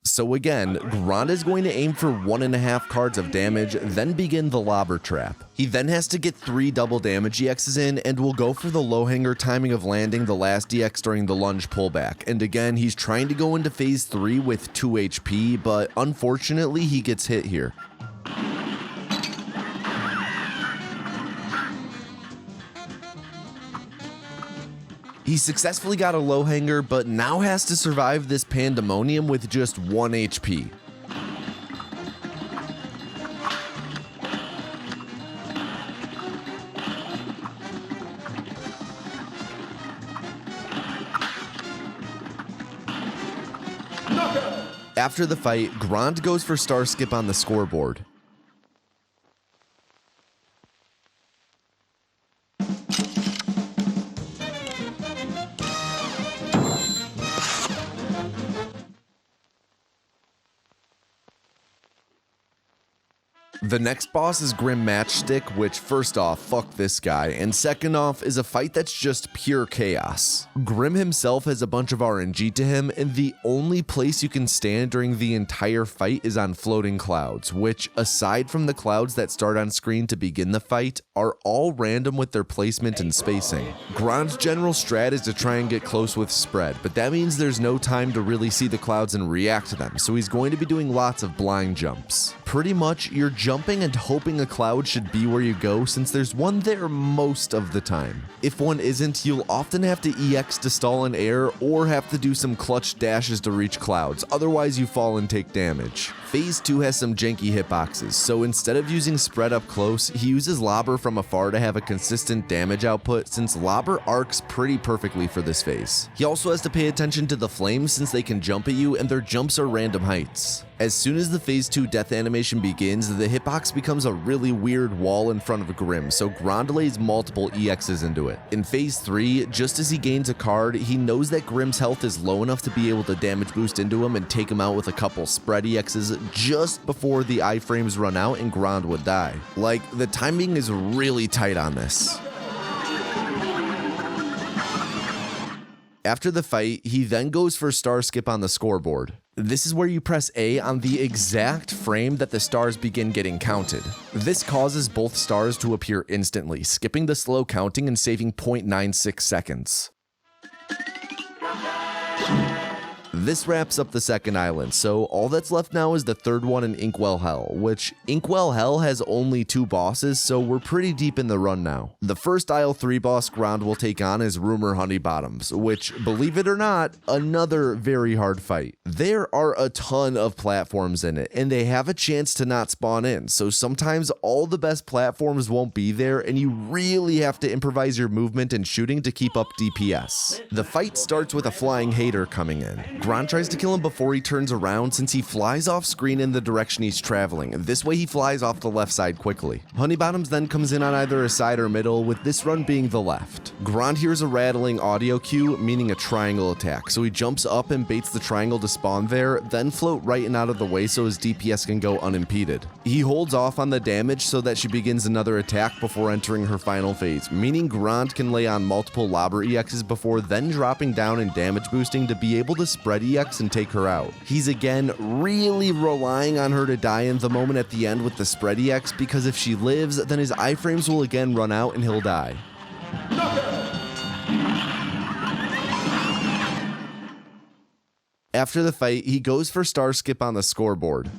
So again, Grande is going to aim for 1.5 cards of damage, then begin the lobber trap. He then has to get 3 double damage EXs in and will go for the low hanger timing of landing the last EX during the lunge pullback. And again, he's trying to go into phase 3 with 2 HP, but unfortunately he gets hit here. He successfully got a low hanger, but now has to survive this pandemonium with just 1 HP. After the fight, Grande goes for star skip on the scoreboard. The next boss is Grim Matchstick, which first off, fuck this guy, and second off is a fight that's just pure chaos. Grim himself has a bunch of RNG to him, and the only place you can stand during the entire fight is on floating clouds, which, aside from the clouds that start on screen to begin the fight, are all random with their placement and spacing. Grand's general strat is to try and get close with spread, but that means there's no time to really see the clouds and react to them, so he's going to be doing lots of blind jumps. Pretty much, you're jumping and hoping a cloud should be where you go, since there's one there most of the time. If one isn't, you'll often have to EX to stall in air or have to do some clutch dashes to reach clouds, otherwise you fall and take damage. Phase 2 has some janky hitboxes, so instead of using spread up close, he uses Lobber from afar to have a consistent damage output, since Lobber arcs pretty perfectly for this phase. He also has to pay attention to the flames since they can jump at you and their jumps are random heights. As soon as the phase 2 death animation begins, the hitbox becomes a really weird wall in front of Grim, so Grand lays multiple EXs into it. In phase 3, just as he gains a card, he knows that Grim's health is low enough to be able to damage boost into him and take him out with a couple spread EXs just before the iframes run out and Grand would die. Like, the timing is really tight on this. After the fight, he then goes for star skip on the scoreboard. This is where you press A on the exact frame that the stars begin getting counted. This causes both stars to appear instantly, skipping the slow counting and saving 0.96 seconds. This wraps up the second island, so all that's left now is the third one in Inkwell Hell, which Inkwell Hell has only 2 bosses, so we're pretty deep in the run now. The first Isle 3 boss Grand will take on is Rumor Honeybottoms, which, believe it or not, another very hard fight. There are a ton of platforms in it, and they have a chance to not spawn in, so sometimes all the best platforms won't be there, and you really have to improvise your movement and shooting to keep up DPS. The fight starts with a flying hater coming in. Grand tries to kill him before he turns around since he flies off screen in the direction he's traveling. This way he flies off the left side quickly. Honeybottoms then comes in on either a side or middle, with this run being the left. Grand hears a rattling audio cue, meaning a triangle attack, so he jumps up and baits the triangle to spawn there, then float right and out of the way so his DPS can go unimpeded. He holds off on the damage so that she begins another attack before entering her final phase, meaning Grand can lay on multiple Lobber EXs before then dropping down and damage boosting to be able to spread EX and take her out. He's again really relying on her to die in the moment at the end with the spread EX, because if she lives, then his iframes will again run out and he'll die. After the fight, he goes for star skip on the scoreboard.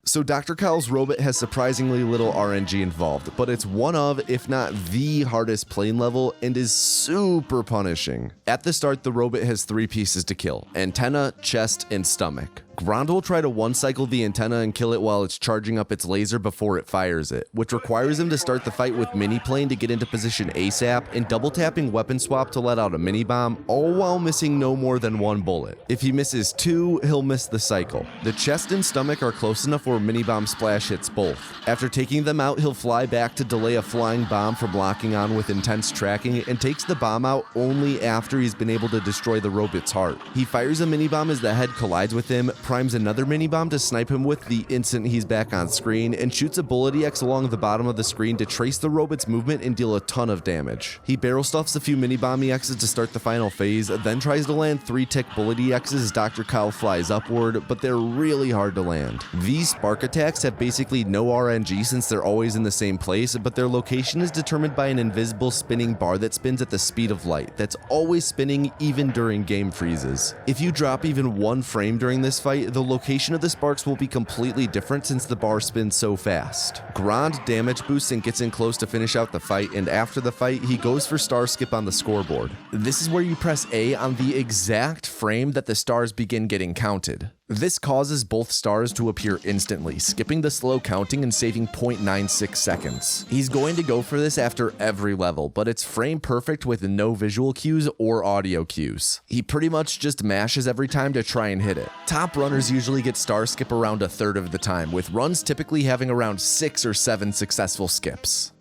So Dr. Kahl's robot has surprisingly little RNG involved, but it's one of, if not the hardest plane level, and is super punishing. At the start, the robot has 3 pieces to kill: antenna, chest, and stomach. Grand will try to one-cycle the antenna and kill it while it's charging up its laser before it fires it, which requires him to start the fight with mini-plane to get into position ASAP and double-tapping weapon swap to let out a mini-bomb, all while missing no more than 1 bullet. If he misses 2, he'll miss the cycle. The chest and stomach are close enough where mini-bomb splash hits both. After taking them out, he'll fly back to delay a flying bomb from locking on with intense tracking and takes the bomb out only after he's been able to destroy the robot's heart. He fires a mini-bomb as the head collides with him, primes another mini-bomb to snipe him with the instant he's back on screen, and shoots a bullet EX along the bottom of the screen to trace the robot's movement and deal a ton of damage. He barrel stuffs a few mini-bomb EXs to start the final phase, then tries to land 3 tick bullet EXs as Dr. Kahl flies upward, but they're really hard to land. These spark attacks have basically no RNG since they're always in the same place, but their location is determined by an invisible spinning bar that spins at the speed of light, that's always spinning even during game freezes. If you drop even 1 frame during this fight, the location of the sparks will be completely different since the bar spins so fast. Grand damage boosts and gets in close to finish out the fight, and after the fight, he goes for star skip on the scoreboard. This is where you press A on the exact frame that the stars begin getting counted. This causes both stars to appear instantly, skipping the slow counting and saving 0.96 seconds. He's going to go for this after every level, but it's frame perfect with no visual cues or audio cues. He pretty much just mashes every time to try and hit it. Top runners usually get star skip around 1/3 of the time, with runs typically having around 6 or 7 successful skips.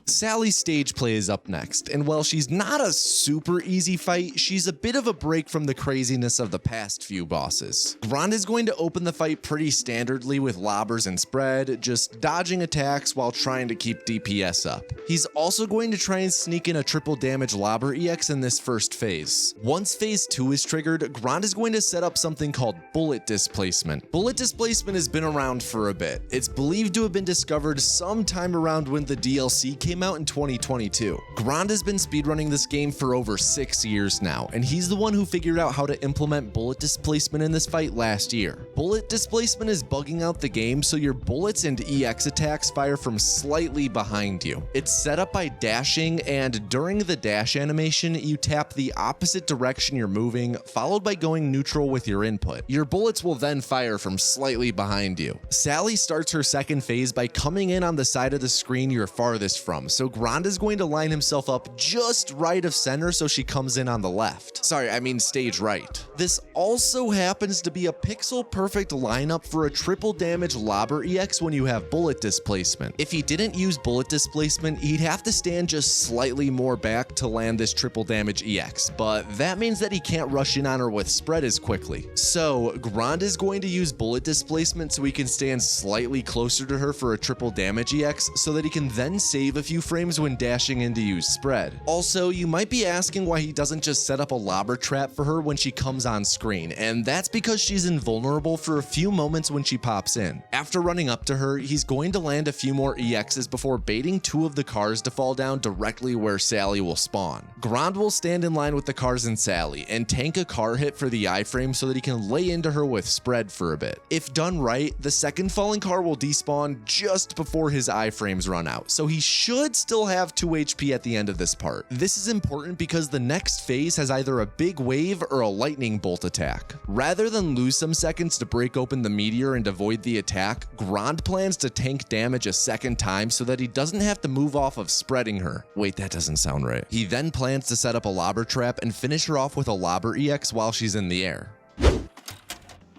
Sally's stage play is up next, and while she's not a super easy fight, she's a bit of a break from the craziness of the past few bosses. Grande is going to open the fight pretty standardly with lobbers and spread, just dodging attacks while trying to keep DPS up. He's also going to try and sneak in a triple damage Lobber EX in this first phase. Once phase 2 is triggered, Grande is going to set up something called bullet displacement. Bullet displacement has been around for a bit. It's believed to have been discovered sometime around when the DLC came out in 2022. Grande has been speedrunning this game for over 6 years now, and he's the one who figured out how to implement bullet displacement in this fight last year. Bullet displacement is bugging out the game so your bullets and EX attacks fire from slightly behind you. It's set up by dashing, and during the dash animation, you tap the opposite direction you're moving, followed by going neutral with your input. Your bullets will then fire from slightly behind you. Sally starts her second phase by coming in on the side of the screen you're farthest from, so Grande is going to line himself up just right of center so she comes in on the left. Sorry, I mean stage right. This also happens to be a pixel perfect lineup for a triple damage Lobber EX when you have bullet displacement. If he didn't use bullet displacement, he'd have to stand just slightly more back to land this triple damage EX, but that means that he can't rush in on her with spread as quickly. So Grande is going to use bullet displacement so he can stand slightly closer to her for a triple damage EX so that he can then save a few frames when dashing in to use spread. Also, you might be asking why he doesn't just set up a lobber trap for her when she comes on screen, and that's because she's invulnerable for a few moments when she pops in. After running up to her, he's going to land a few more EXs before baiting 2 of the cars to fall down directly where Sally will spawn. Grande will stand in line with the cars and Sally, and tank a car hit for the iframe so that he can lay into her with spread for a bit. If done right, the second falling car will despawn just before his iframes run out, so he should still have 2 HP at the end of this part. This is important because the next phase has either a big wave or a lightning bolt attack. Rather than lose some seconds to break open the meteor and avoid the attack, Grande plans to tank damage a second time so that he doesn't have to move off of spreading her. Wait, that doesn't sound right. He then plans to set up a lobber trap and finish her off with a Lobber EX while she's in the air.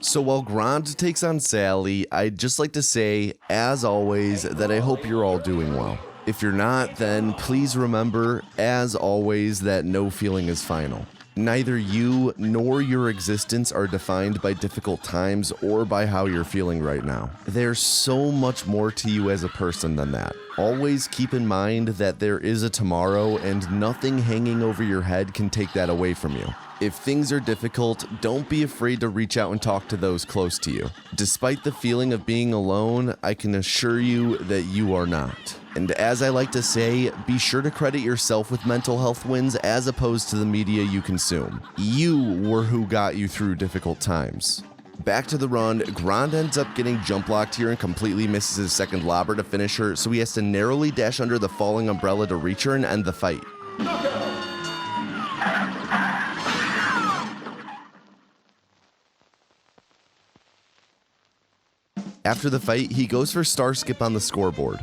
So while Grande takes on Sally, I'd just like to say, as always, that I hope you're all doing well. If you're not, then please remember, as always, that no feeling is final. Neither you nor your existence are defined by difficult times or by how you're feeling right now. There's so much more to you as a person than that. Always keep in mind that there is a tomorrow and nothing hanging over your head can take that away from you. If things are difficult, don't be afraid to reach out and talk to those close to you. Despite the feeling of being alone, I can assure you that you are not. And as I like to say, be sure to credit yourself with mental health wins as opposed to the media you consume. You were who got you through difficult times. Back to the run, Grande ends up getting jump locked here and completely misses his second lobber to finish her, so he has to narrowly dash under the falling umbrella to reach her and end the fight. After the fight, he goes for star skip on the scoreboard.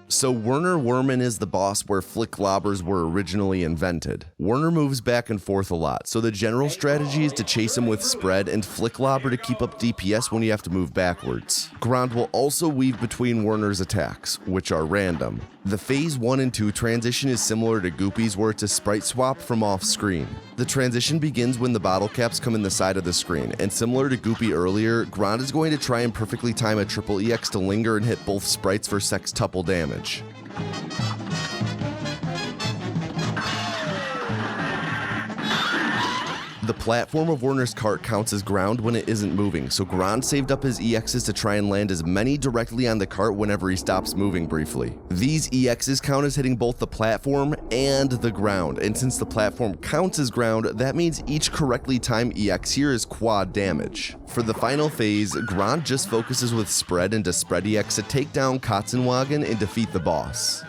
So Werner Werman is the boss where flick lobbers were originally invented. Werner moves back and forth a lot, so the general strategy is to chase him with spread and flick lobber to keep up DPS when you have to move backwards. Grande will also weave between Werner's attacks, which are random. The phase 1 and 2 transition is similar to Goopy's where it's a sprite swap from off screen. The transition begins when the bottle caps come in the side of the screen, and similar to Goopy earlier, Grande is going to try and perfectly time a triple EX to linger and hit both sprites for sextuple damage. The platform of Werner's cart counts as ground when it isn't moving, so Grande saved up his EXs to try and land as many directly on the cart whenever he stops moving briefly. These EXs count as hitting both the platform and the ground, and since the platform counts as ground, that means each correctly timed EX here is quad damage. For the final phase, Grande just focuses with spread into spread EX to take down Katzenwagen and defeat the boss.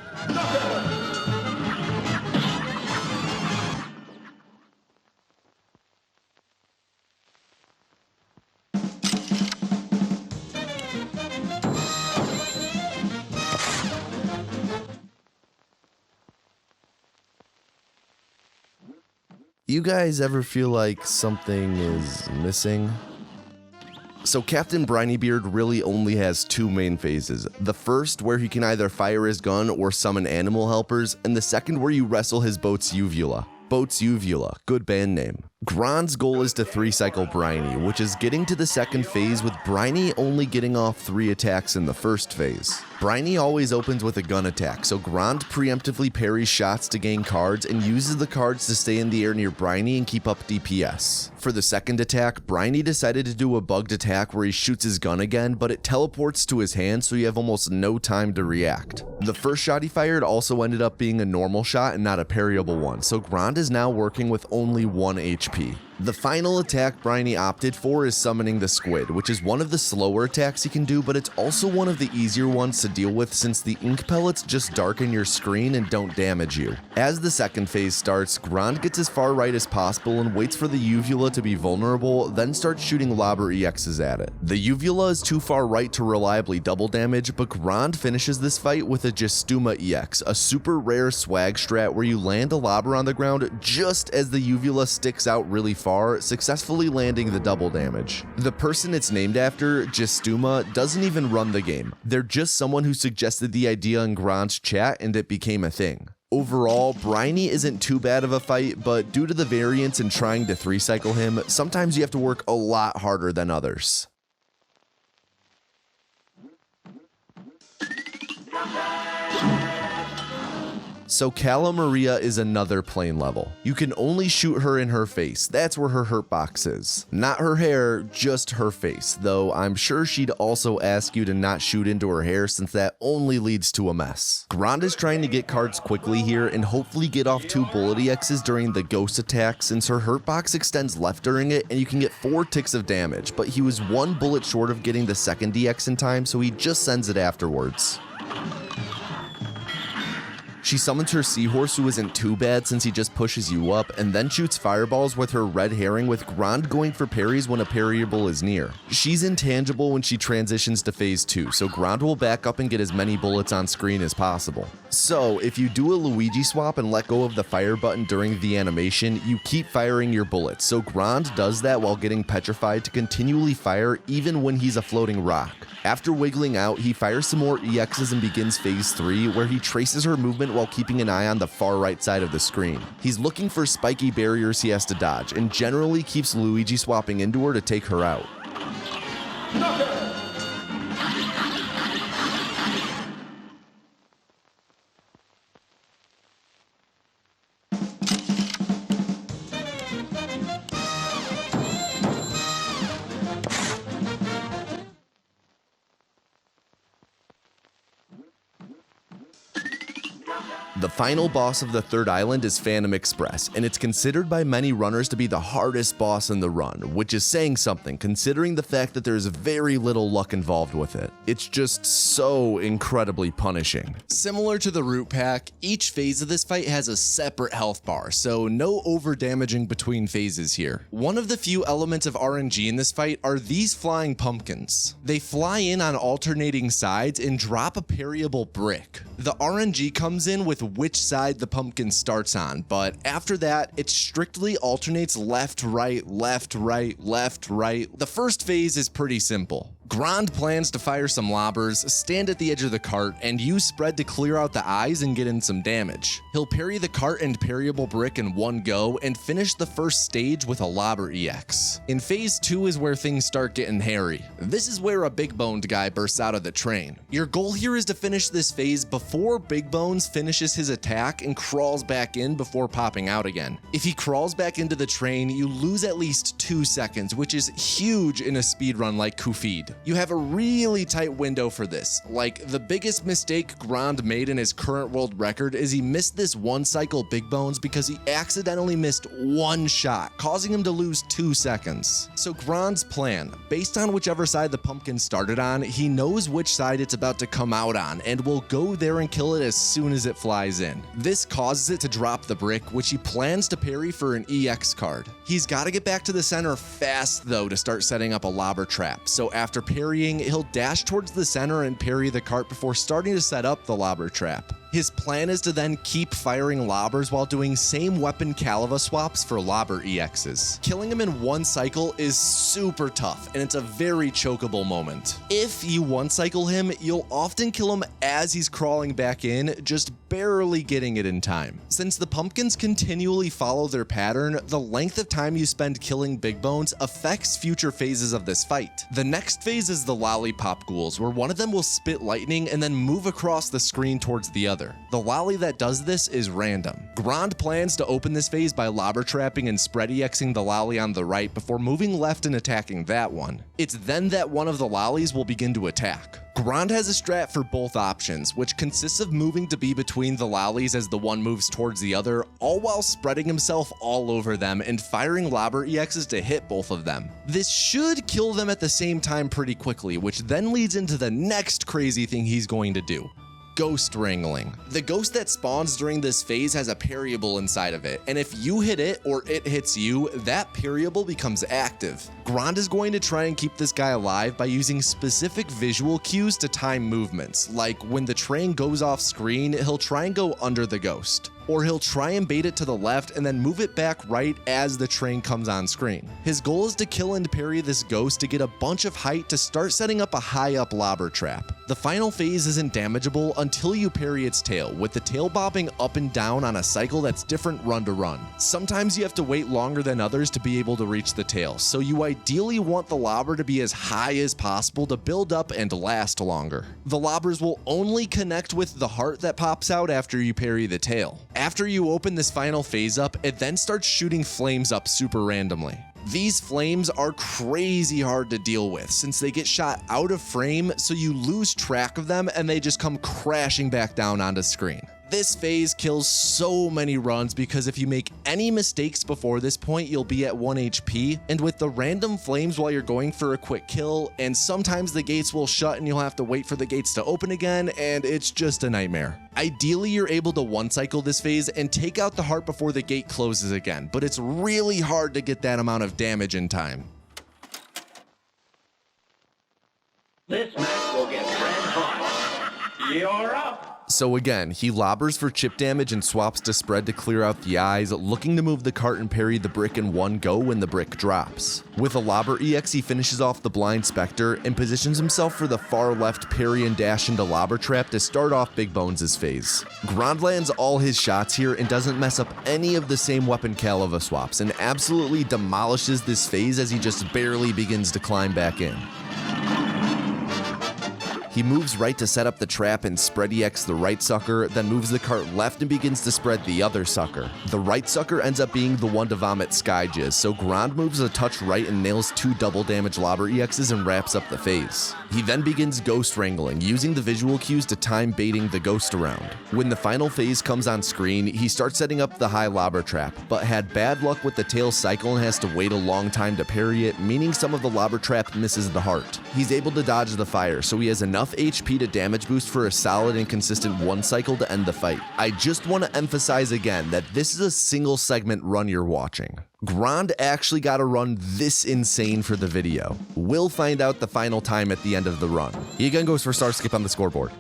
You guys ever feel like something is missing? So Captain Brineybeard really only has two main phases. The first, where he can either fire his gun or summon animal helpers, and the second where you wrestle his boat's uvula. Boat's uvula, good band name. Grande's goal is to 3-cycle Briney, which is getting to the second phase with Briney only getting off 3 attacks in the first phase. Briney always opens with a gun attack, so Grande preemptively parries shots to gain cards and uses the cards to stay in the air near Briney and keep up DPS. For the second attack, Briney decided to do a bugged attack where he shoots his gun again, but it teleports to his hand so you have almost no time to react. The first shot he fired also ended up being a normal shot and not a parryable one, so Grande is now working with only 1 HP. The final attack Briney opted for is summoning the squid, which is one of the slower attacks he can do, but it's also one of the easier ones to deal with since the ink pellets just darken your screen and don't damage you. As the second phase starts, Grande gets as far right as possible and waits for the uvula to be vulnerable, then starts shooting Lobber EXs at it. The uvula is too far right to reliably double damage, but Grande finishes this fight with a Djimmi EX, a super rare swag strat where you land a Lobber on the ground just as the uvula sticks out really far, successfully landing the double damage. The person it's named after, Djimmi, doesn't even run the game. They're just someone who suggested the idea in Grande's chat and it became a thing. Overall, Briney isn't too bad of a fight, but due to the variance in trying to 3-cycle him, sometimes you have to work a lot harder than others. So Cala Maria is another plane level. You can only shoot her in her face, that's where her hurt box is. Not her hair, just her face, though I'm sure she'd also ask you to not shoot into her hair since that only leads to a mess. Grande is trying to get cards quickly here and hopefully get off 2 bullet EXs during the ghost attack since her hurt box extends left during it and you can get 4 ticks of damage, but he was 1 bullet short of getting the second EX in time, so he just sends it afterwards. She summons her seahorse, who isn't too bad since he just pushes you up, and then shoots fireballs with her red herring, with Grande going for parries when a parryable is near. She's intangible when she transitions to phase 2, so Grande will back up and get as many bullets on screen as possible. So if you do a Luigi swap and let go of the fire button during the animation, you keep firing your bullets, so Grande does that while getting petrified to continually fire even when he's a floating rock. After wiggling out, he fires some more EXs and begins phase 3, where he traces her movement while keeping an eye on the far right side of the screen. He's looking for spiky barriers he has to dodge, and generally keeps Luigi swapping into her to take her out. The final boss of the third island is Phantom Express, and it's considered by many runners to be the hardest boss in the run, which is saying something considering the fact that there's very little luck involved with it. It's just so incredibly punishing. Similar to the root pack, each phase of this fight has a separate health bar, so no over damaging between phases here. One of the few elements of RNG in this fight are these flying pumpkins. They fly in on alternating sides and drop a parryable brick. The RNG comes in with which side the pumpkin starts on, but after that, it strictly alternates left, right, left, right, left, right. The first phase is pretty simple. Grande plans to fire some lobbers, stand at the edge of the cart, and use spread to clear out the eyes and get in some damage. He'll parry the cart and parryable brick in one go, and finish the first stage with a Lobber EX. In phase 2 is where things start getting hairy. This is where a big boned guy bursts out of the train. Your goal here is to finish this phase before Big Bones finishes his attack and crawls back in before popping out again. If he crawls back into the train, you lose at least 2 seconds, which is huge in a speedrun like Cuphead. You have a really tight window for this. Like, the biggest mistake Grande made in his current world record is he missed this 1 cycle Big Bones because he accidentally missed 1 shot, causing him to lose 2 seconds. So Grande's plan, based on whichever side the pumpkin started on, he knows which side it's about to come out on and will go there and kill it as soon as it flies in. This causes it to drop the brick, which he plans to parry for an EX card. He's got to get back to the center fast though to start setting up a lobber trap, so after parrying, he'll dash towards the center and parry the cart before starting to set up the lobber trap. His plan is to then keep firing lobbers while doing same weapon caliber swaps for Lobber EXs. Killing him in one cycle is super tough, and it's a very chokeable moment. If you one cycle him, you'll often kill him as he's crawling back in, just barely getting it in time. Since the pumpkins continually follow their pattern, the length of time you spend killing big bones affects future phases of this fight. The next phase is the lollipop ghouls, where one of them will spit lightning and then move across the screen towards the other. The lolly that does this is random. Grande plans to open this phase by lobber trapping and spread EXing the lolly on the right before moving left and attacking that one. It's then that one of the lollies will begin to attack. Grande has a strat for both options, which consists of moving to be between the lollies as the one moves towards the other, all while spreading himself all over them and firing Lobber EXs to hit both of them. This should kill them at the same time pretty quickly, which then leads into the next crazy thing he's going to do. Ghost wrangling. The ghost that spawns during this phase has a parryable inside of it, and if you hit it or it hits you, that parryable becomes active. Grande is going to try and keep this guy alive by using specific visual cues to time movements, like when the train goes off screen, he'll try and go under the ghost. Or he'll try and bait it to the left and then move it back right as the train comes on screen. His goal is to kill and parry this ghost to get a bunch of height to start setting up a high up lobber trap. The final phase isn't damageable until you parry its tail, with the tail bobbing up and down on a cycle that's different run to run. Sometimes you have to wait longer than others to be able to reach the tail, so you ideally want the lobber to be as high as possible to build up and last longer. The lobbers will only connect with the heart that pops out after you parry the tail. After you open this final phase up, it then starts shooting flames up super randomly. These flames are crazy hard to deal with since they get shot out of frame, so you lose track of them and they just come crashing back down onto screen. This phase kills so many runs because if you make any mistakes before this point, you'll be at 1 HP, and with the random flames while you're going for a quick kill, and sometimes the gates will shut and you'll have to wait for the gates to open again, and it's just a nightmare. Ideally, you're able to one cycle this phase and take out the heart before the gate closes again, but it's really hard to get that amount of damage in time. This match will get red hot. You're up! So again, he lobbers for chip damage and swaps to spread to clear out the eyes, looking to move the cart and parry the brick in one go when the brick drops. With a Lobber EX, he finishes off the Blind Spectre and positions himself for the far left parry and dash into Lobber Trap to start off Big Bones' phase. Grande lands all his shots here and doesn't mess up any of the same weapon caliber swaps and absolutely demolishes this phase as he just barely begins to climb back in. He moves right to set up the trap and spread EX the right sucker, then moves the cart left and begins to spread the other sucker. The right sucker ends up being the one to vomit Sky Jizz, so Grande moves a touch right and nails 2 double damage Lobber EXs and wraps up the phase. He then begins ghost wrangling, using the visual cues to time baiting the ghost around. When the final phase comes on screen, he starts setting up the high Lobber trap, but had bad luck with the tail cycle and has to wait a long time to parry it, meaning some of the Lobber trap misses the heart. He's able to dodge the fire, so he has enough HP to damage boost for a solid and consistent one cycle to end the fight. I just want to emphasize again that this is a single segment run you're watching. Grande actually got a run this insane for the video. We'll find out the final time at the end of the run. He again goes for star skip on the scoreboard.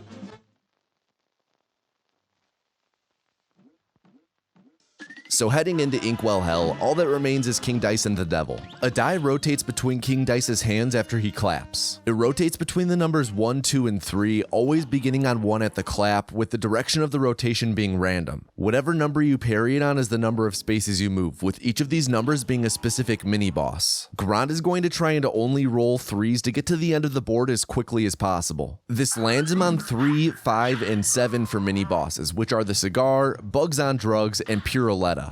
So heading into Inkwell Hell, all that remains is King Dice and the Devil. A die rotates between King Dice's hands after he claps. It rotates between the numbers 1, 2, and 3, always beginning on 1 at the clap, with the direction of the rotation being random. Whatever number you parry it on is the number of spaces you move, with each of these numbers being a specific mini-boss. Grande is going to try and only roll 3s to get to the end of the board as quickly as possible. This lands him on 3, 5, and 7 for mini-bosses, which are the Cigar, Bugs on Drugs, and Puroletta.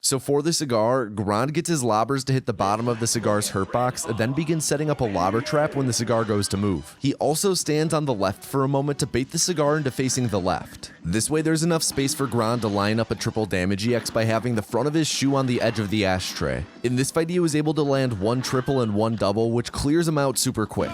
So for the Cigar, Grande gets his lobbers to hit the bottom of the Cigar's hurt box, and then begins setting up a lobber trap when the Cigar goes to move. He also stands on the left for a moment to bait the Cigar into facing the left. This way there's enough space for Grande to line up a triple damage EX by having the front of his shoe on the edge of the ashtray. In this fight he was able to land 1 triple and 1 double, which clears him out super quick.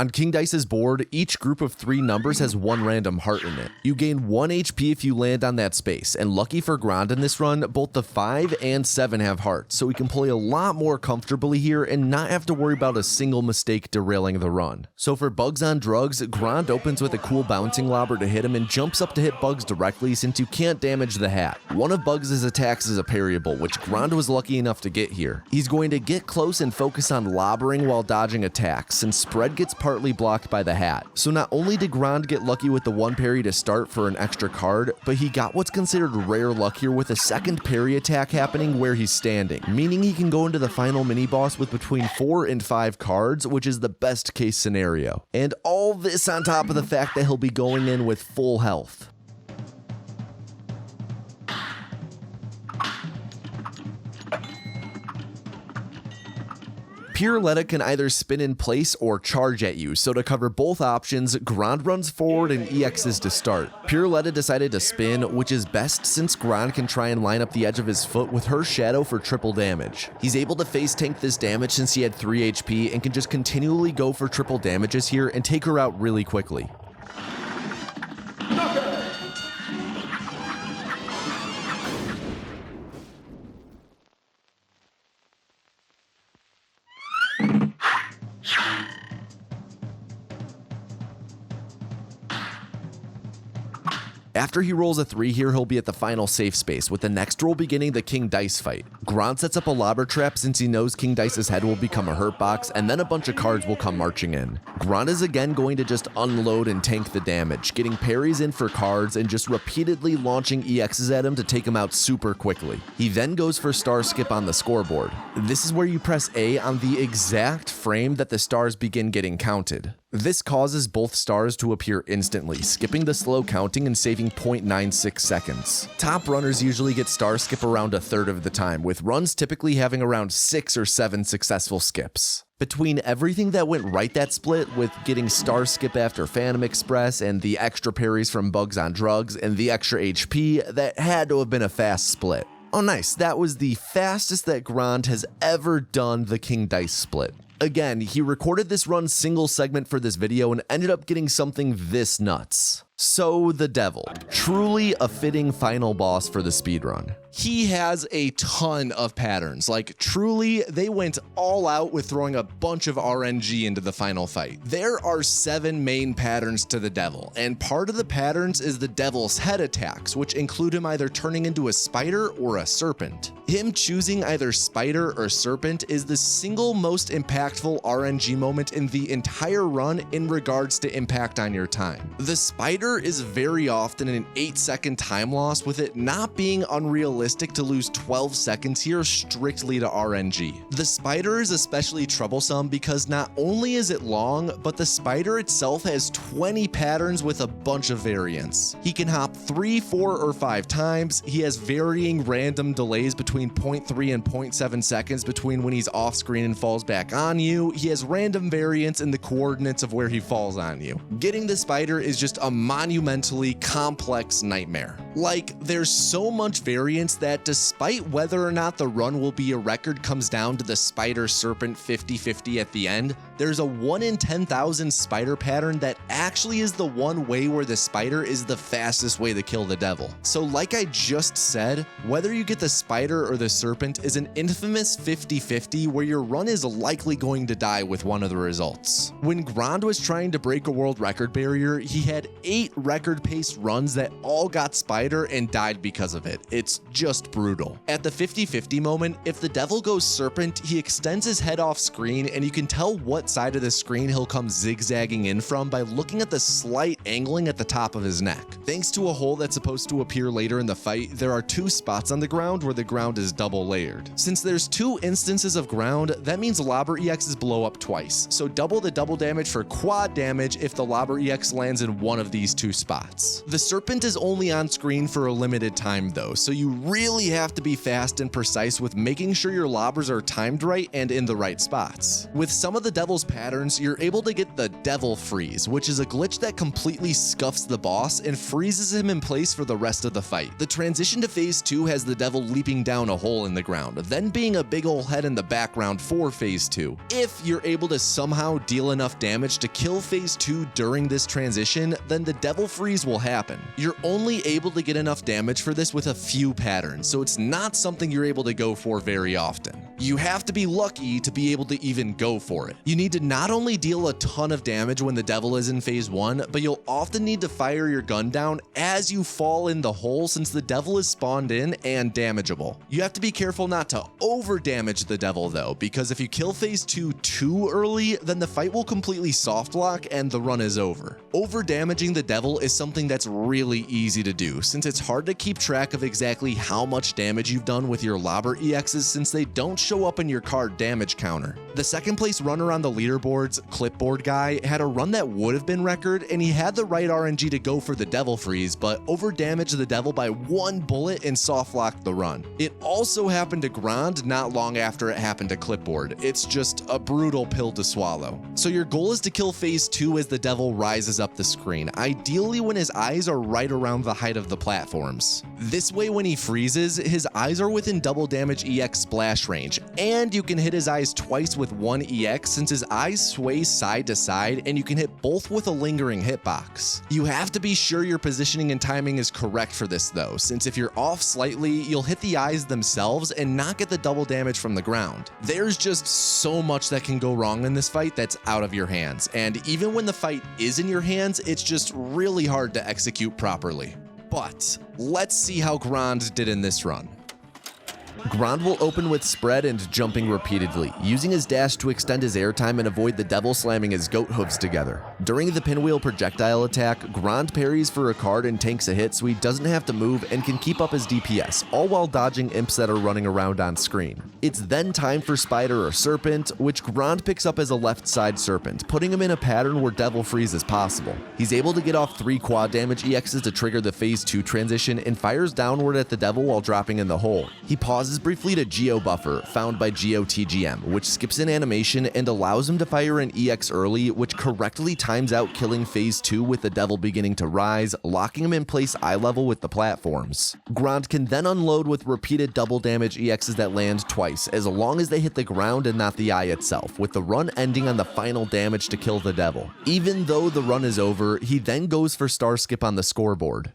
On King Dice's board, each group of 3 numbers has 1 random heart in it. You gain 1 HP if you land on that space, and lucky for Grande in this run, both the 5 and 7 have hearts, so we can play a lot more comfortably here and not have to worry about a single mistake derailing the run. So for Bugs on Drugs, Grande opens with a cool bouncing lobber to hit him and jumps up to hit Bugs directly since you can't damage the hat. One of Bugs' attacks is a parryable, which Grande was lucky enough to get here. He's going to get close and focus on lobbering while dodging attacks, since spread gets partly blocked by the hat. So not only did Grande get lucky with the 1 parry to start for an extra card, but he got what's considered rare luck here with a second parry attack happening where he's standing, meaning he can go into the final mini-boss with between 4 and 5 cards, which is the best case scenario. And all this on top of the fact that he'll be going in with full health. Piruletta can either spin in place or charge at you, so to cover both options, Grande runs forward and EXs to start. Piruletta decided to spin, which is best since Grande can try and line up the edge of his foot with her shadow for triple damage. He's able to face tank this damage since he had 3 HP and can just continually go for triple damages here and take her out really quickly. After he rolls a 3 here, he'll be at the final safe space, with the next roll beginning the King Dice fight. Grande sets up a lobber trap since he knows King Dice's head will become a hurt box, and then a bunch of cards will come marching in. Grande is again going to just unload and tank the damage, getting parries in for cards and just repeatedly launching EXs at him to take him out super quickly. He then goes for star skip on the scoreboard. This is where you press A on the exact frame that the stars begin getting counted. This causes both stars to appear instantly, skipping the slow counting and saving 0.96 seconds. Top runners usually get star skip around 1/3 of the time, with runs typically having around 6 or 7 successful skips. Between everything that went right that split, with getting star skip after Phantom Express and the extra parries from Bugs on Drugs and the extra HP, that had to have been a fast split. Oh nice, that was the fastest that Grande has ever done the King Dice split. Again, he recorded this run single segment for this video and ended up getting something this nuts. So the Devil, truly a fitting final boss for the speedrun. He has a ton of patterns, like truly they went all out with throwing a bunch of RNG into the final fight. There are 7 main patterns to the Devil, and part of the patterns is the Devil's head attacks, which include him either turning into a spider or a serpent. Him choosing either spider or serpent is the single most impactful RNG moment in the entire run in regards to impact on your time. The spider is very often an 8-second time loss, with it not being unrealistic to lose 12 seconds here strictly to RNG. The spider is especially troublesome because not only is it long, but the spider itself has 20 patterns with a bunch of variants. He can hop 3, 4, or 5 times. He has varying random delays between 0.3 and 0.7 seconds between when he's off screen and falls back on you. He has random variants in the coordinates of where he falls on you. Getting the spider is just a monumentally complex nightmare. Like, there's so much variance that despite whether or not the run will be a record comes down to the spider serpent 50-50 at the end, there's a 1 in 10,000 spider pattern that actually is the one way where the spider is the fastest way to kill the Devil. So like I just said, whether you get the spider or the serpent is an infamous 50-50 where your run is likely going to die with one of the results. When Grande was trying to break a world record barrier, he had 8 record paced runs that all got spider and died because of it. It's just brutal. At the 50-50 moment, if the Devil goes serpent, he extends his head off screen and you can tell what side of the screen he'll come zigzagging in from by looking at the slight angling at the top of his neck. Thanks to a hole that's supposed to appear later in the fight, there are 2 spots on the ground where the ground is double layered. Since there's 2 instances of ground, that means Lobber EXs blow up twice, so double the double damage for quad damage if the Lobber EX lands in one of these 2 spots. The serpent is only on screen screen for a limited time though, so you really have to be fast and precise with making sure your lobbers are timed right and in the right spots. With some of the devil's patterns, you're able to get the devil freeze, which is a glitch that completely scuffs the boss and freezes him in place for the rest of the fight. The transition to phase 2 has the devil leaping down a hole in the ground, then being a big ol' head in the background for phase 2. If you're able to somehow deal enough damage to kill phase 2 during this transition, then the devil freeze will happen. You're only able to get enough damage for this with a few patterns, so it's not something you're able to go for very often. You have to be lucky to be able to even go for it. You need to not only deal a ton of damage when the devil is in phase 1, but you'll often need to fire your gun down as you fall in the hole since the devil is spawned in and damageable. You have to be careful not to over damage the devil though, because if you kill phase 2 too early, then the fight will completely soft lock and the run is over. Over damaging the devil is something that's really easy to do since it's hard to keep track of exactly how much damage you've done with your Lobber EXs since they don't show up in your card damage counter. The second place runner on the leaderboard's Clipboard Guy had a run that would have been record and he had the right RNG to go for the devil freeze, but over damaged the devil by one bullet and soft locked the run. It also happened to Grande not long after it happened to Clipboard. It's just a brutal pill to swallow. So your goal is to kill phase 2 as the devil rises up the screen, ideally when his eyes are right around the height of the platforms. This way when he freezes, his eyes are within double damage EX splash range, and you can hit his eyes twice with one EX since his eyes sway side to side and you can hit both with a lingering hitbox. You have to be sure your positioning and timing is correct for this though, since if you're off slightly, you'll hit the eyes themselves and not get the double damage from the ground. There's just so much that can go wrong in this fight that's out of your hands, and even when the fight is in your hands, it's just really hard to execute properly. But let's see how Grande did in this run. Grande will open with spread and jumping repeatedly, using his dash to extend his airtime and avoid the devil slamming his goat hooves together. During the pinwheel projectile attack, Grande parries for a card and tanks a hit so he doesn't have to move and can keep up his DPS, all while dodging imps that are running around on screen. It's then time for Spider or Serpent, which Grande picks up as a left side Serpent, putting him in a pattern where devil freeze is possible. He's able to get off 3 quad damage EXs to trigger the phase 2 transition and fires downward at the devil while dropping in the hole. He pauses briefly to Geo Buffer, found by GeoTGM, which skips an animation and allows him to fire an EX early, which correctly times out killing phase 2 with the devil beginning to rise, locking him in place eye level with the platforms. Grande can then unload with repeated double damage EXs that land twice, as long as they hit the ground and not the eye itself, with the run ending on the final damage to kill the devil. Even though the run is over, he then goes for star skip on the scoreboard.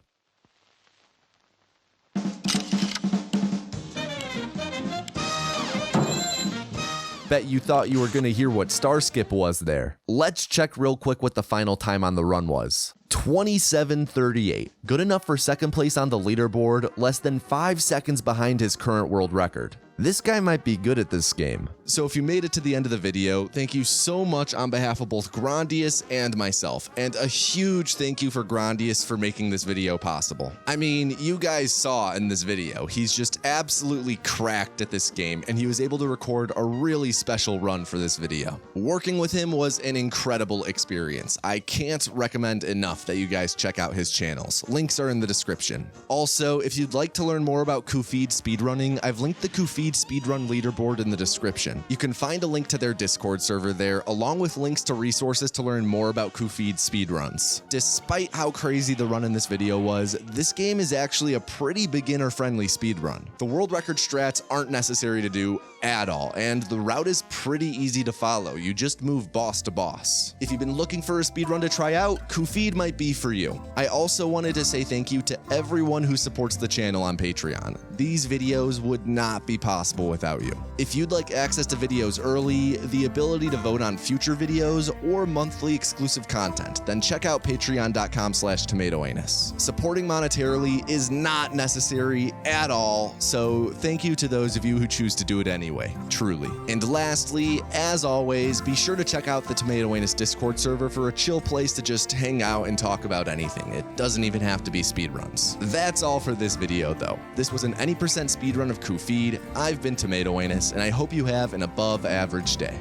Bet you thought you were gonna hear what star skip was there. Let's check real quick what the final time on the run was. 27:38. Good enough for second place on the leaderboard, less than 5 seconds behind his current world record. This guy might be good at this game. So if you made it to the end of the video, thank you so much on behalf of both Grondious and myself, and a huge thank you for Grondious for making this video possible. I mean, you guys saw in this video, he's just absolutely cracked at this game, and he was able to record a really special run for this video. Working with him was an incredible experience. I can't recommend enough that you guys check out his channels. Links are in the description. Also, if you'd like to learn more about Cuphead speedrunning, I've linked the Cuphead speedrun leaderboard in the description. You can find a link to their Discord server there, along with links to resources to learn more about Cuphead speedruns. Despite how crazy the run in this video was, this game is actually a pretty beginner-friendly speedrun. The world record strats aren't necessary to do at all, and the route is pretty easy to follow. You just move boss to boss. If you've been looking for a speedrun to try out, Cuphead might be for you. I also wanted to say thank you to everyone who supports the channel on Patreon. These videos would not be possible without you. If you'd like access to videos early, the ability to vote on future videos, or monthly exclusive content, then check out patreon.com/tomatoanus. Supporting monetarily is not necessary at all, so thank you to those of you who choose to do it anyway, truly. And lastly, as always, be sure to check out the Tomatoanus Discord server for a chill place to just hang out and talk about anything. It doesn't even have to be speedruns. That's all for this video though. This was an any% speedrun of Cuphead. I've been Tomatoanus, and I hope you have an above average day.